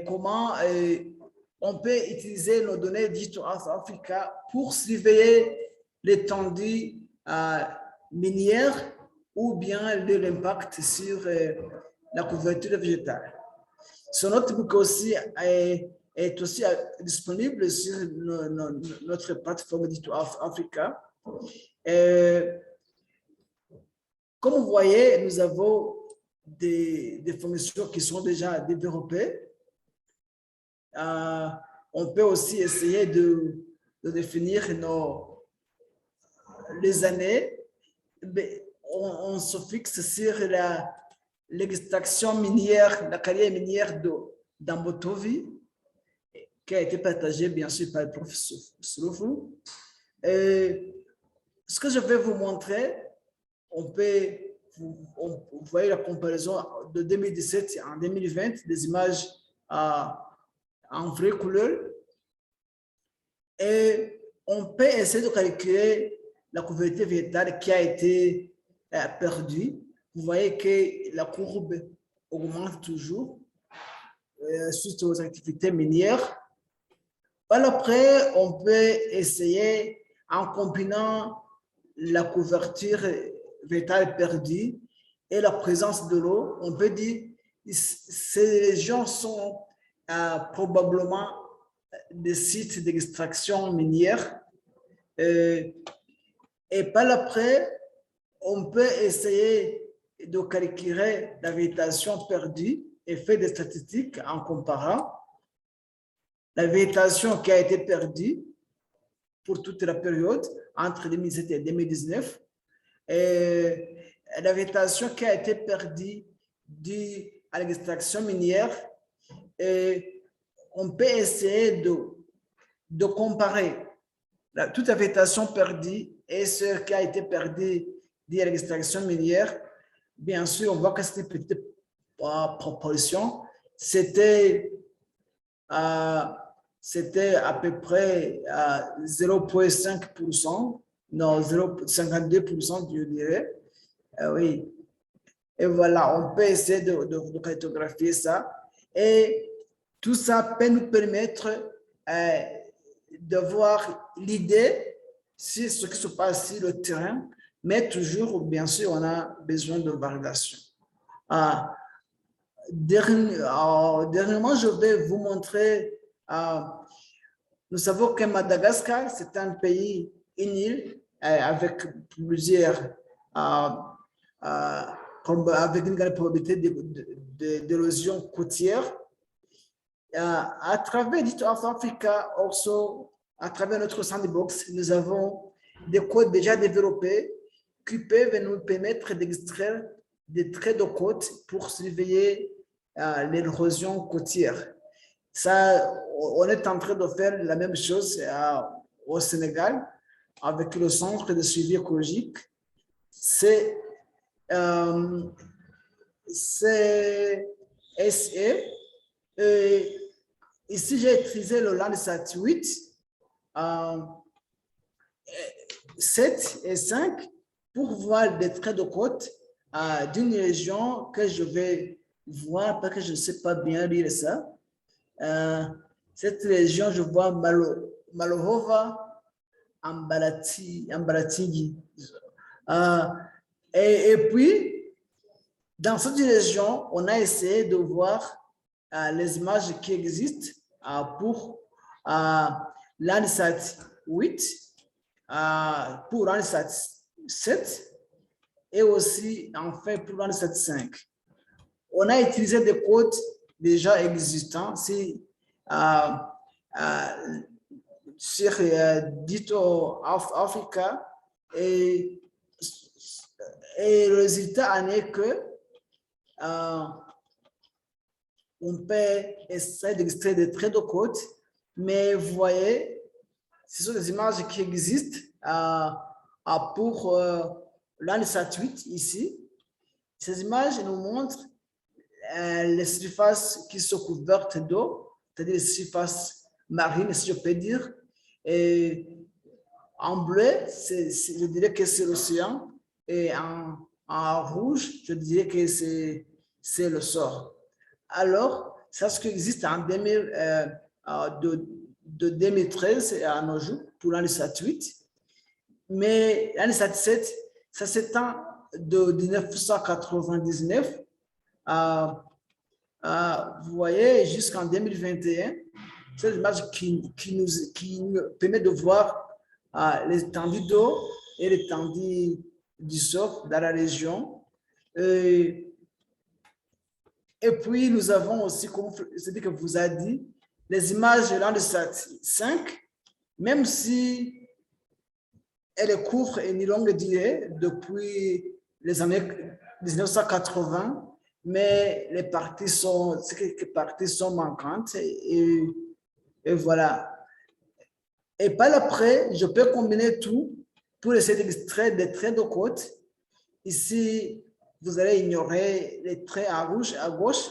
comment on peut utiliser nos données Digital Earth Africa pour surveiller l'étendue minière ou bien l'impact sur la couverture végétale. Ce notebook aussi est aussi disponible sur notre plateforme Digital Earth Africa. Comme vous voyez, nous avons des fonctions qui sont déjà développées. On peut aussi essayer de définir les années. On se fixe sur l'extraction minière, la carrière minière d'Ambotovi, qui a été partagée bien sûr par le professeur Sloufou. Ce que je vais vous montrer, vous voyez la comparaison de 2017 en 2020, des images en vraie couleur. Et on peut essayer de calculer la couverture végétale qui a été perdue. Vous voyez que la courbe augmente toujours suite aux activités minières. Par après, on peut essayer, en combinant la couverture végétale perdue et la présence de l'eau, on peut dire que ces régions sont probablement des sites d'extraction minière. Et par après, on peut essayer de calculer la végétation perdue et faire des statistiques en comparant la végétation qui a été perdue pour toute la période entre 2017 et 2019 et la végétation qui a été perdue due à l'extraction minière. Et on peut essayer de comparer toute la végétation perdue et ce qui a été perdu due à l'extraction minière. Bien sûr, on voit que c'était une petite proportion. C'était à peu près 0,5%, non, 0,52%, je dirais. Oui. Et voilà, on peut essayer de cartographier ça. Et tout ça peut nous permettre de voir l'idée sur ce qui se passe sur le terrain, mais toujours, bien sûr, on a besoin de validation. Dernièrement, je vais vous montrer Nous savons que Madagascar, c'est un pays, une île, avec plusieurs, avec une grande probabilité d'érosion côtière. À travers Dito Africa, also, à travers notre sandbox, nous avons des codes déjà développés qui peuvent nous permettre d'extraire des traits de côte pour surveiller l'érosion côtière. Ça, on est en train de faire la même chose au Sénégal avec le centre de suivi écologique. C'est SE. Ici, j'ai utilisé le Landsat 8, 7 et 5 pour voir des traits de côte d'une région que je vais voir parce que je ne sais pas bien lire ça. Cette région, je vois Malohova, Ambalatingi. Et puis, dans cette région, on a essayé de voir les images qui existent pour Landsat 8, pour Landsat 7 et aussi, enfin, pour Landsat 5. On a utilisé des codes déjà existants sur Dito Africa et le résultat en est que on peut essayer d'extraire des traits de côte, mais vous voyez, ce sont des images qui existent pour Landsat 8 ici. Ces images nous montrent les surfaces qui sont couvertes d'eau, c'est-à-dire les surfaces marines, si je peux dire. Et en bleu, je dirais que c'est l'océan, et en rouge, je dirais que c'est le sol. Alors, c'est ce qui existe en 2013 à nos jours pour Landsat 8. Mais Landsat 7, ça s'étend de 1999 vous voyez, jusqu'en 2021, c'est l'image qui nous permet de voir l'étendue d'eau et l'étendue du sol dans la région. Et puis, nous avons aussi, comme celui que vous a dit, les images de Landsat 5, même si elle couvre une longue durée depuis les années 1980, mais les parties sont manquantes et voilà. Et par après, je peux combiner tout pour essayer d'extraire des traits de côte. Ici, vous allez ignorer les traits en rouge à gauche.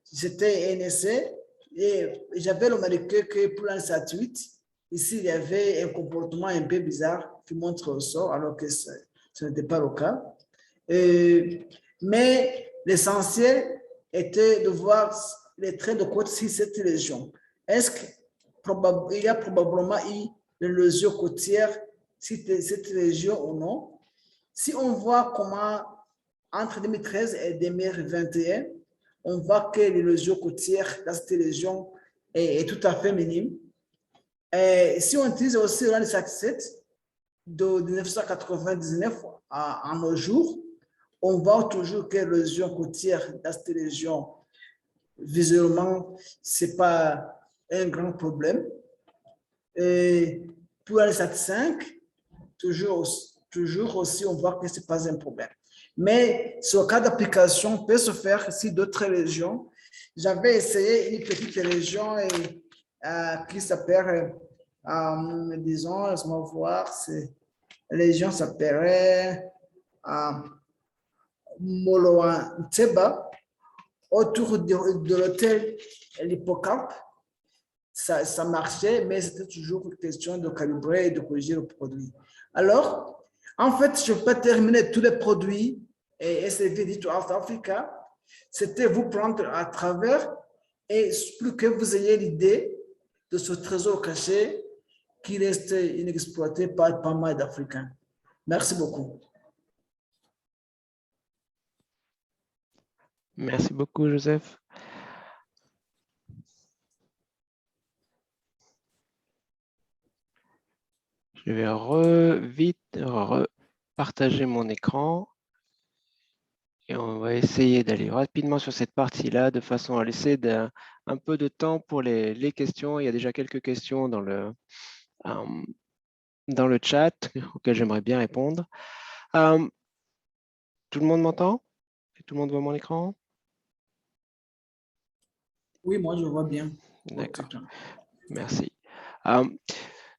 C'était un essai et j'avais remarqué que pour Landsat 8, ici, il y avait un comportement un peu bizarre qui montre au sol, alors que ce n'était pas le cas. Mais l'essentiel était de voir les traits de côte sur cette région. Est-ce qu'il y a probablement eu l'érosion côtière sur cette région ou non? Si on voit comment, entre 2013 et 2021, on voit que l'érosion côtière dans cette région est tout à fait minime. Et si on utilise aussi le Landsat 7 de 1999 à nos jours, on voit toujours que l'érosion côtière dans cette région, visuellement, ce n'est pas un grand problème. Et pour Landsat 5, toujours aussi, on voit que ce n'est pas un problème. Mais ce cas d'application peut se faire sur d'autres régions. J'avais essayé une petite région qui s'appelle, disons, laisse-moi voir, la région s'appellerait Moloanteba, autour de l'hôtel L'Hippocampe. Ça marchait, mais c'était toujours une question de calibrer et de corriger le produit. Alors, en fait, je peux terminer tous les produits et essayer Dito Africa. C'était vous prendre à travers et pour que vous ayez l'idée de ce trésor caché qui reste inexploité par pas mal d'Africains. Merci beaucoup. Merci beaucoup, Joseph. Je vais vite repartager mon écran et on va essayer d'aller rapidement sur cette partie-là de façon à laisser un peu de temps pour les questions. Il y a déjà quelques questions dans le chat auxquelles j'aimerais bien répondre. Tout le monde m'entend? Tout le monde voit mon écran? Oui, moi, je vois bien. D'accord, merci.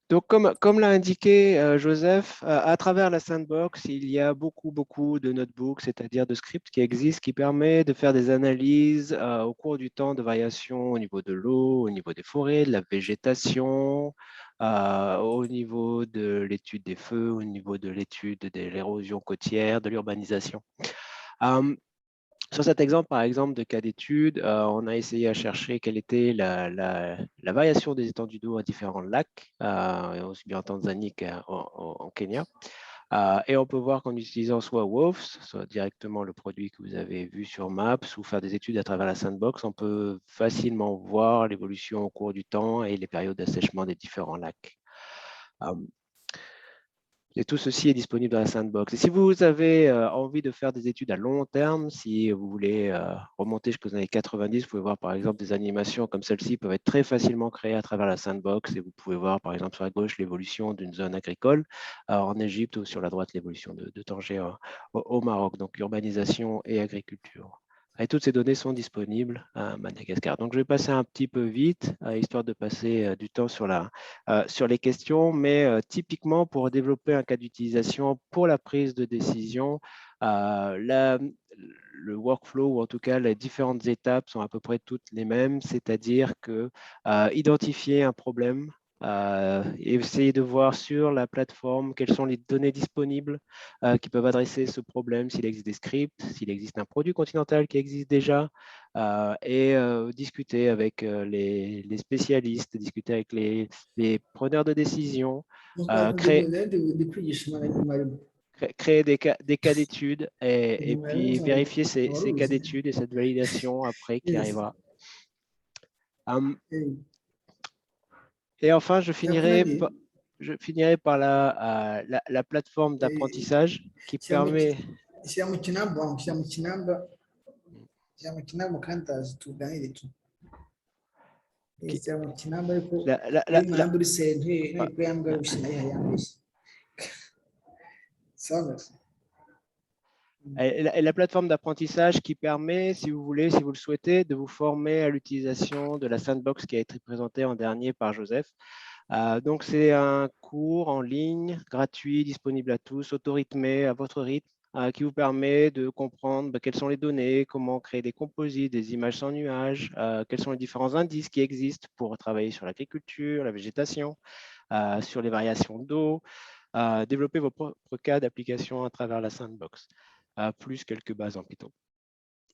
Donc, comme l'a indiqué Joseph, à travers la sandbox, il y a beaucoup de notebooks, c'est-à-dire de scripts qui existent, qui permettent de faire des analyses au cours du temps de variations au niveau de l'eau, au niveau des forêts, de la végétation, au niveau de l'étude des feux, au niveau de l'étude de l'érosion côtière, de l'urbanisation. Sur cet exemple, par exemple, de cas d'étude, on a essayé à chercher quelle était la variation des étendues d'eau à différents lacs, aussi bien en Tanzanie qu'en Kenya. Et on peut voir qu'en utilisant soit WOFS, soit directement le produit que vous avez vu sur Maps, ou faire des études à travers la sandbox, on peut facilement voir l'évolution au cours du temps et les périodes d'assèchement des différents lacs. Et tout ceci est disponible dans la sandbox. Et si vous avez envie de faire des études à long terme, si vous voulez remonter jusqu'aux années 90, vous pouvez voir par exemple des animations comme celle-ci peuvent être très facilement créées à travers la sandbox. Et vous pouvez voir par exemple sur la gauche l'évolution d'une zone agricole en Égypte ou sur la droite l'évolution de Tanger au Maroc. Donc urbanisation et agriculture. Et toutes ces données sont disponibles à Madagascar. Donc, je vais passer un petit peu vite, histoire de passer du temps sur les questions, mais typiquement pour développer un cas d'utilisation pour la prise de décision, le workflow, ou en tout cas les différentes étapes sont à peu près toutes les mêmes, c'est-à-dire que identifier un problème, et essayer de voir sur la plateforme quelles sont les données disponibles qui peuvent adresser ce problème, s'il existe des scripts, s'il existe un produit continental qui existe déjà, et discuter avec les spécialistes, discuter avec les preneurs de décision, créer des cas d'études et puis vérifier ces cas d'études et cette validation après qui arrivera. Et enfin, je finirai par la plateforme d'apprentissage qui permet… La plateforme d'apprentissage qui permet, si vous voulez, si vous le souhaitez, de vous former à l'utilisation de la sandbox qui a été présentée en dernier par Joseph. Donc, c'est un cours en ligne, gratuit, disponible à tous, auto-rythmé, à votre rythme, qui vous permet de comprendre quelles sont les données, comment créer des composites, des images sans nuages, quels sont les différents indices qui existent pour travailler sur l'agriculture, la végétation, sur les variations d'eau, développer vos propres cas d'application à travers la sandbox, plus quelques bases en Python.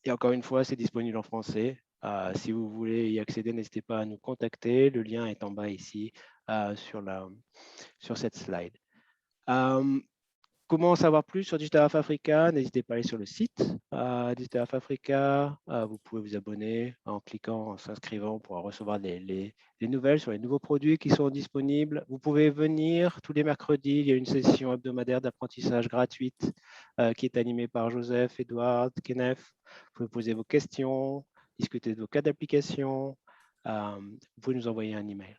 Et encore une fois, c'est disponible en français. Si vous voulez y accéder, n'hésitez pas à nous contacter. Le lien est en bas ici sur cette slide. Comment en savoir plus sur Digital Earth Africa? N'hésitez pas à aller sur le site Digital Earth Africa. Vous pouvez vous abonner en cliquant, en s'inscrivant pour recevoir les nouvelles sur les nouveaux produits qui sont disponibles. Vous pouvez venir tous les mercredis. Il y a une session hebdomadaire d'apprentissage gratuite qui est animée par Joseph, Edouard, Kenneth. Vous pouvez poser vos questions, discuter de vos cas d'application. Vous pouvez nous envoyer un email.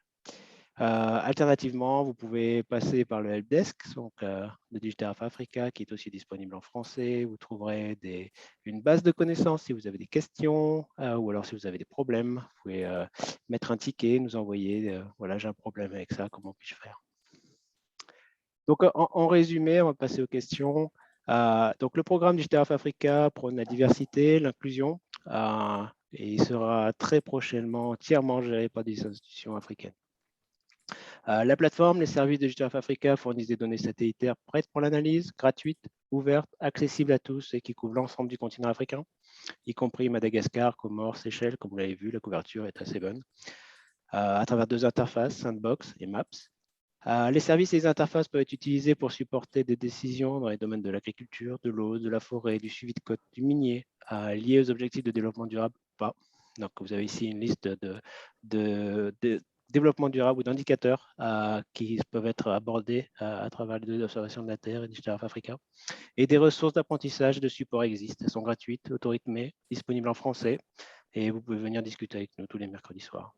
Alternativement, vous pouvez passer par le helpdesk donc, de Digital Earth Africa qui est aussi disponible en français. Vous trouverez une base de connaissances si vous avez des questions ou alors si vous avez des problèmes. Vous pouvez mettre un ticket, nous envoyer voilà, j'ai un problème avec ça, comment puis-je faire? Donc, en résumé, on va passer aux questions. Donc, le programme Digital Earth Africa prône la diversité, l'inclusion et il sera très prochainement entièrement géré par des institutions africaines. La plateforme, les services de Digital Earth Africa fournissent des données satellitaires prêtes pour l'analyse, gratuites, ouvertes, accessibles à tous et qui couvrent l'ensemble du continent africain, y compris Madagascar, Comores, Seychelles. Comme vous l'avez vu, la couverture est assez bonne. À travers deux interfaces, Sandbox et Maps. Les services et les interfaces peuvent être utilisés pour supporter des décisions dans les domaines de l'agriculture, de l'eau, de la forêt, du suivi de côte, du minier, liés aux objectifs de développement durable ou pas. Donc, vous avez ici une liste développement durable ou d'indicateurs qui peuvent être abordés à travers les données d'observation de la Terre et Digital Earth Africa. Et des ressources d'apprentissage et de support existent. Elles sont gratuites, auto-rythmées, disponibles en français. Et vous pouvez venir discuter avec nous tous les mercredis soirs.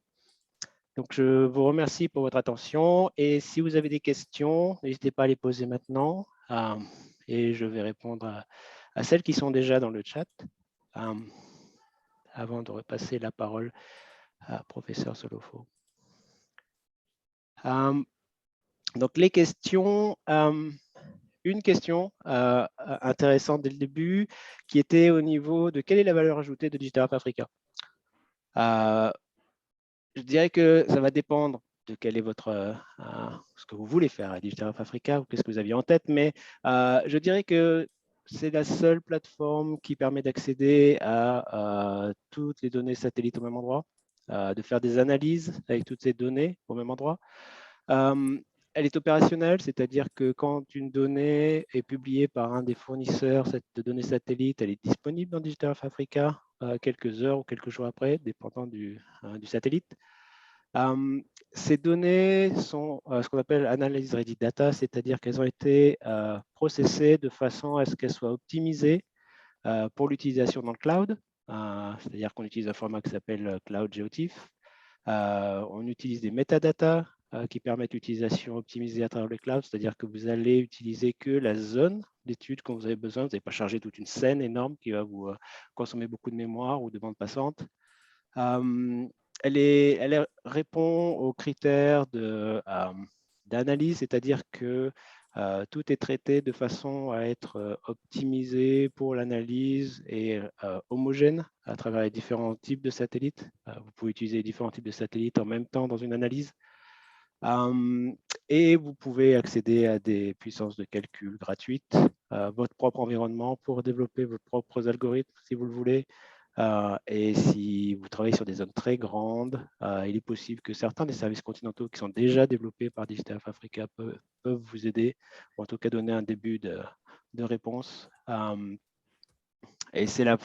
Donc, je vous remercie pour votre attention. Et si vous avez des questions, n'hésitez pas à les poser maintenant. Et je vais répondre à celles qui sont déjà dans le chat. Avant de repasser la parole à professeur Solofo. Donc, les questions, une question intéressante dès le début qui était au niveau de quelle est la valeur ajoutée de Digital Earth Africa. Je dirais que ça va dépendre de quel est votre, ce que vous voulez faire à Digital Earth Africa ou qu'est-ce que vous aviez en tête, mais je dirais que c'est la seule plateforme qui permet d'accéder à toutes les données satellites au même endroit, de faire des analyses avec toutes ces données au même endroit. Elle est opérationnelle, c'est-à-dire que quand une donnée est publiée par un des fournisseurs de données satellites, elle est disponible dans Digital Earth Africa quelques heures ou quelques jours après, dépendant du satellite. Ces données sont ce qu'on appelle Analyse Ready Data, c'est-à-dire qu'elles ont été processées de façon à ce qu'elles soient optimisées pour l'utilisation dans le cloud, c'est-à-dire qu'on utilise un format qui s'appelle Cloud Geotiff. On utilise des métadatas qui permettent l'utilisation optimisée à travers le cloud, c'est-à-dire que vous allez utiliser que la zone d'étude quand vous avez besoin. Vous n'allez pas charger toute une scène énorme qui va vous consommer beaucoup de mémoire ou de bande passante. Elle répond aux critères d'analyse, c'est-à-dire que tout est traité de façon à être optimisé pour l'analyse et homogène à travers les différents types de satellites. Vous pouvez utiliser différents types de satellites en même temps dans une analyse. Et vous pouvez accéder à des puissances de calcul gratuites, votre propre environnement pour développer vos propres algorithmes si vous le voulez. Et si vous travaillez sur des zones très grandes, il est possible que certains des services continentaux qui sont déjà développés par Digital Earth Africa peuvent vous aider, ou en tout cas donner un début de réponse. Et c'est la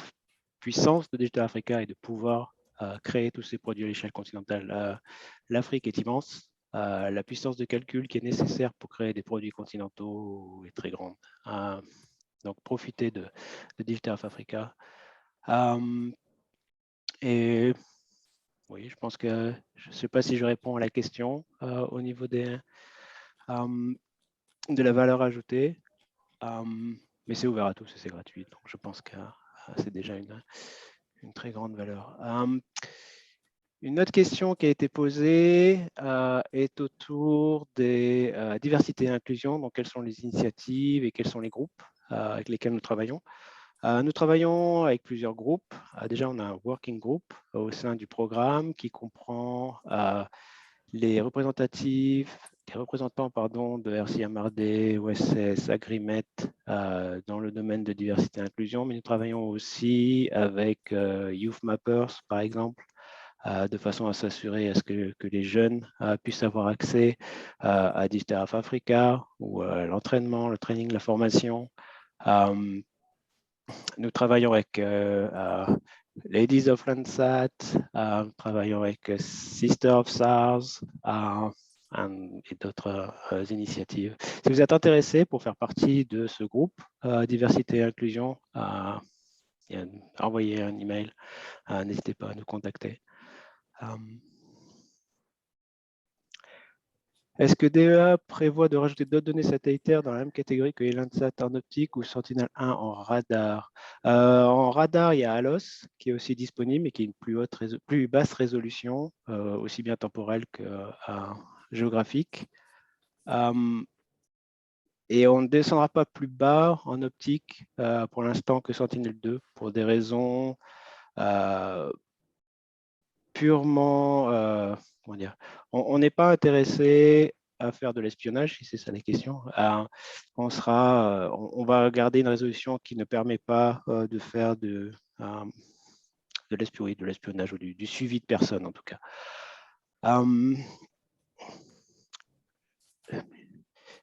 puissance de Digital Africa et de pouvoir créer tous ces produits à l'échelle continentale. L'Afrique est immense. La puissance de calcul qui est nécessaire pour créer des produits continentaux est très grande. Donc, profitez de Digital Earth Africa. Et oui, je pense que je ne sais pas si je réponds à la question au niveau de la valeur ajoutée, mais c'est ouvert à tous et c'est gratuit. Donc, je pense que c'est déjà une très grande valeur. Une autre question qui a été posée est autour des diversité et inclusion. Donc, quelles sont les initiatives et quels sont les groupes avec lesquels nous travaillons? Nous travaillons avec plusieurs groupes. Déjà, on a un working group au sein du programme qui comprend les représentants de RCMRD, OSS, Agrimet dans le domaine de diversité et inclusion, mais nous travaillons aussi avec Youth Mappers, par exemple, de façon à s'assurer à ce que les jeunes puissent avoir accès à Digital Earth Africa ou l'entraînement, le training, la formation. Nous travaillons avec Ladies of Landsat, nous travaillons avec Sister of SARS et d'autres initiatives. Si vous êtes intéressé pour faire partie de ce groupe diversité et inclusion, envoyez un email, n'hésitez pas à nous contacter. Est-ce que DEA prévoit de rajouter d'autres données satellitaires dans la même catégorie que les Landsat en optique ou Sentinel-1 en radar? En radar, il y a ALOS qui est aussi disponible et qui est une plus basse résolution, aussi bien temporelle que géographique. Et on ne descendra pas plus bas en optique pour l'instant que Sentinel-2 pour des raisons purement, comment dire, on n'est pas intéressé à faire de l'espionnage, si c'est ça la question. On va garder une résolution qui ne permet pas de faire de l'espionnage ou du suivi de personnes en tout cas.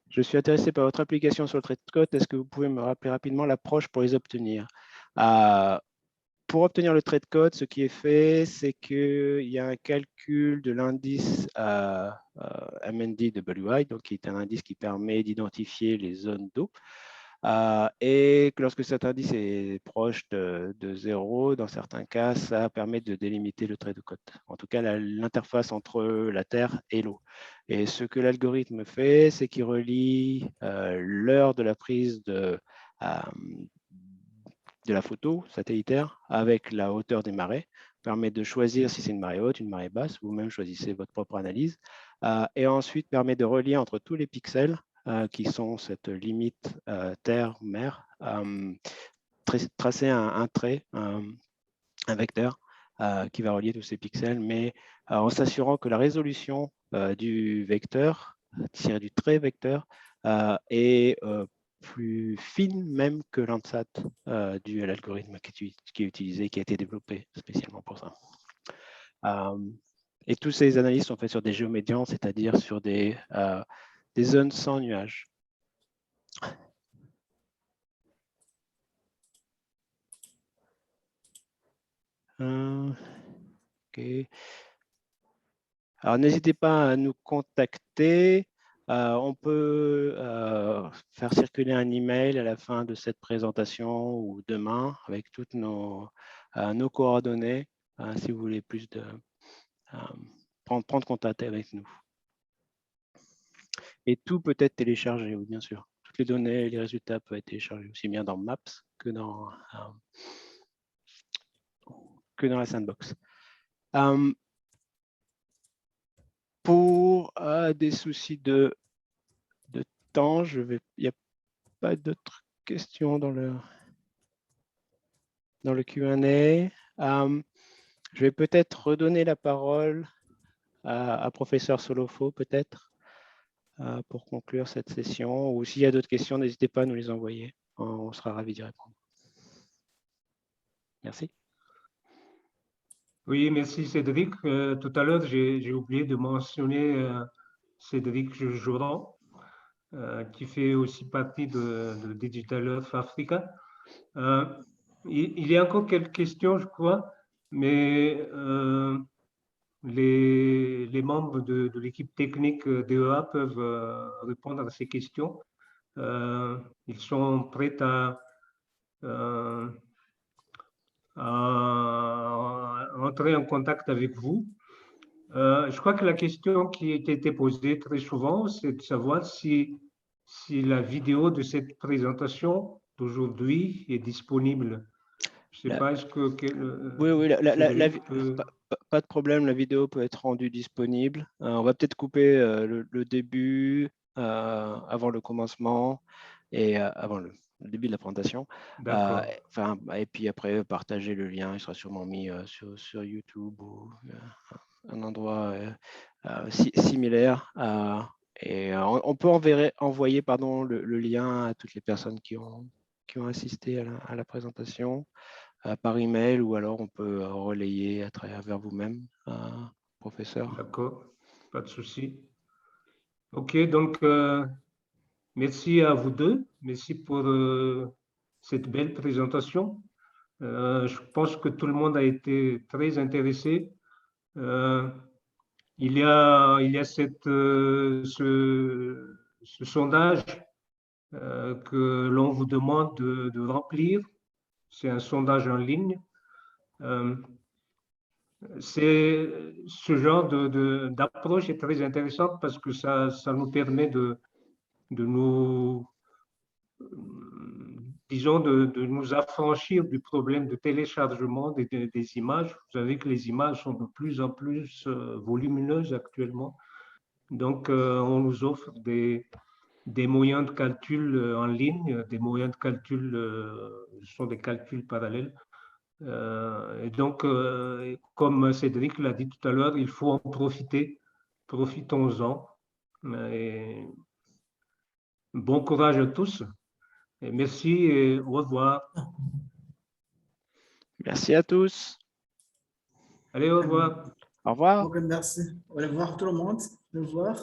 Je suis intéressé par votre application sur le trait de côte. Est-ce que vous pouvez me rappeler rapidement l'approche pour les obtenir? pour obtenir le trait de code, ce qui est fait, c'est qu'il y a un calcul de l'indice MNDWI, donc qui est un indice qui permet d'identifier les zones d'eau. Et que lorsque cet indice est proche de 0, dans certains cas, ça permet de délimiter le trait de côte. En tout cas, l'interface entre la Terre et l'eau. Et ce que l'algorithme fait, c'est qu'il relie l'heure de la prise de la photo satellitaire avec la hauteur des marées, permet de choisir si c'est une marée haute, une marée basse, vous-même choisissez votre propre analyse, et ensuite permet de relier entre tous les pixels qui sont cette limite terre-mer, tracer un trait, un vecteur qui va relier tous ces pixels, mais en s'assurant que la résolution du vecteur, tiré du trait vecteur, est plus fine même que l'ANSAT dû à l'algorithme qui est utilisé, qui a été développé spécialement pour ça. Et toutes ces analyses sont faites sur des géomédians, c'est-à-dire sur des zones sans nuages. Okay. Alors, n'hésitez pas à nous contacter. On peut faire circuler un email à la fin de cette présentation ou demain avec toutes nos coordonnées si vous voulez plus de prendre contact avec nous. Et tout peut être téléchargé, oui, bien sûr. Toutes les données et les résultats peuvent être téléchargés aussi bien dans Maps que dans la sandbox. Pour des soucis de temps, il n'y a pas d'autres questions dans le Q&A. Je vais peut-être redonner la parole à professeur Solofo, peut-être, pour conclure cette session. Ou s'il y a d'autres questions, n'hésitez pas à nous les envoyer. On sera ravis d'y répondre. Merci. Oui, merci Cédric. Tout à l'heure, j'ai oublié de mentionner Cédric Joran, qui fait aussi partie de Digital Earth Africa. Il y a encore quelques questions, je crois, mais les membres de l'équipe technique d'EEA peuvent répondre à ces questions. Ils sont prêts à entrer en contact avec vous. Je crois que la question qui a été posée très souvent, c'est de savoir si la vidéo de cette présentation d'aujourd'hui est disponible. Je ne sais pas, est-ce que… Oui, pas de problème, la vidéo peut être rendue disponible. On va peut-être couper le début avant le commencement et avant le début de la présentation. Et puis après, partager le lien, il sera sûrement mis sur YouTube ou un endroit similaire. Et on peut envoyer le lien à toutes les personnes qui ont assisté à la présentation par email, ou alors on peut relayer à travers vers vous-même, professeur. D'accord, pas de souci. OK, donc merci à vous deux. Merci pour cette belle présentation. Je pense que tout le monde a été très intéressé. Il y a ce sondage que l'on vous demande de remplir. C'est un sondage en ligne. Ce genre d'approche est très intéressante parce que ça nous permet de nous, disons, de nous affranchir du problème de téléchargement des images. Vous savez que les images sont de plus en plus volumineuses actuellement. Donc, on nous offre des moyens de calcul en ligne, des moyens de calcul, ce sont des calculs parallèles. Et donc, comme Cédric l'a dit tout à l'heure, il faut en profiter. Profitons-en. Bon courage à tous. Et merci et au revoir. Merci à tous. Allez, au revoir. Au revoir. Ok, merci. Au revoir tout le monde. Au revoir.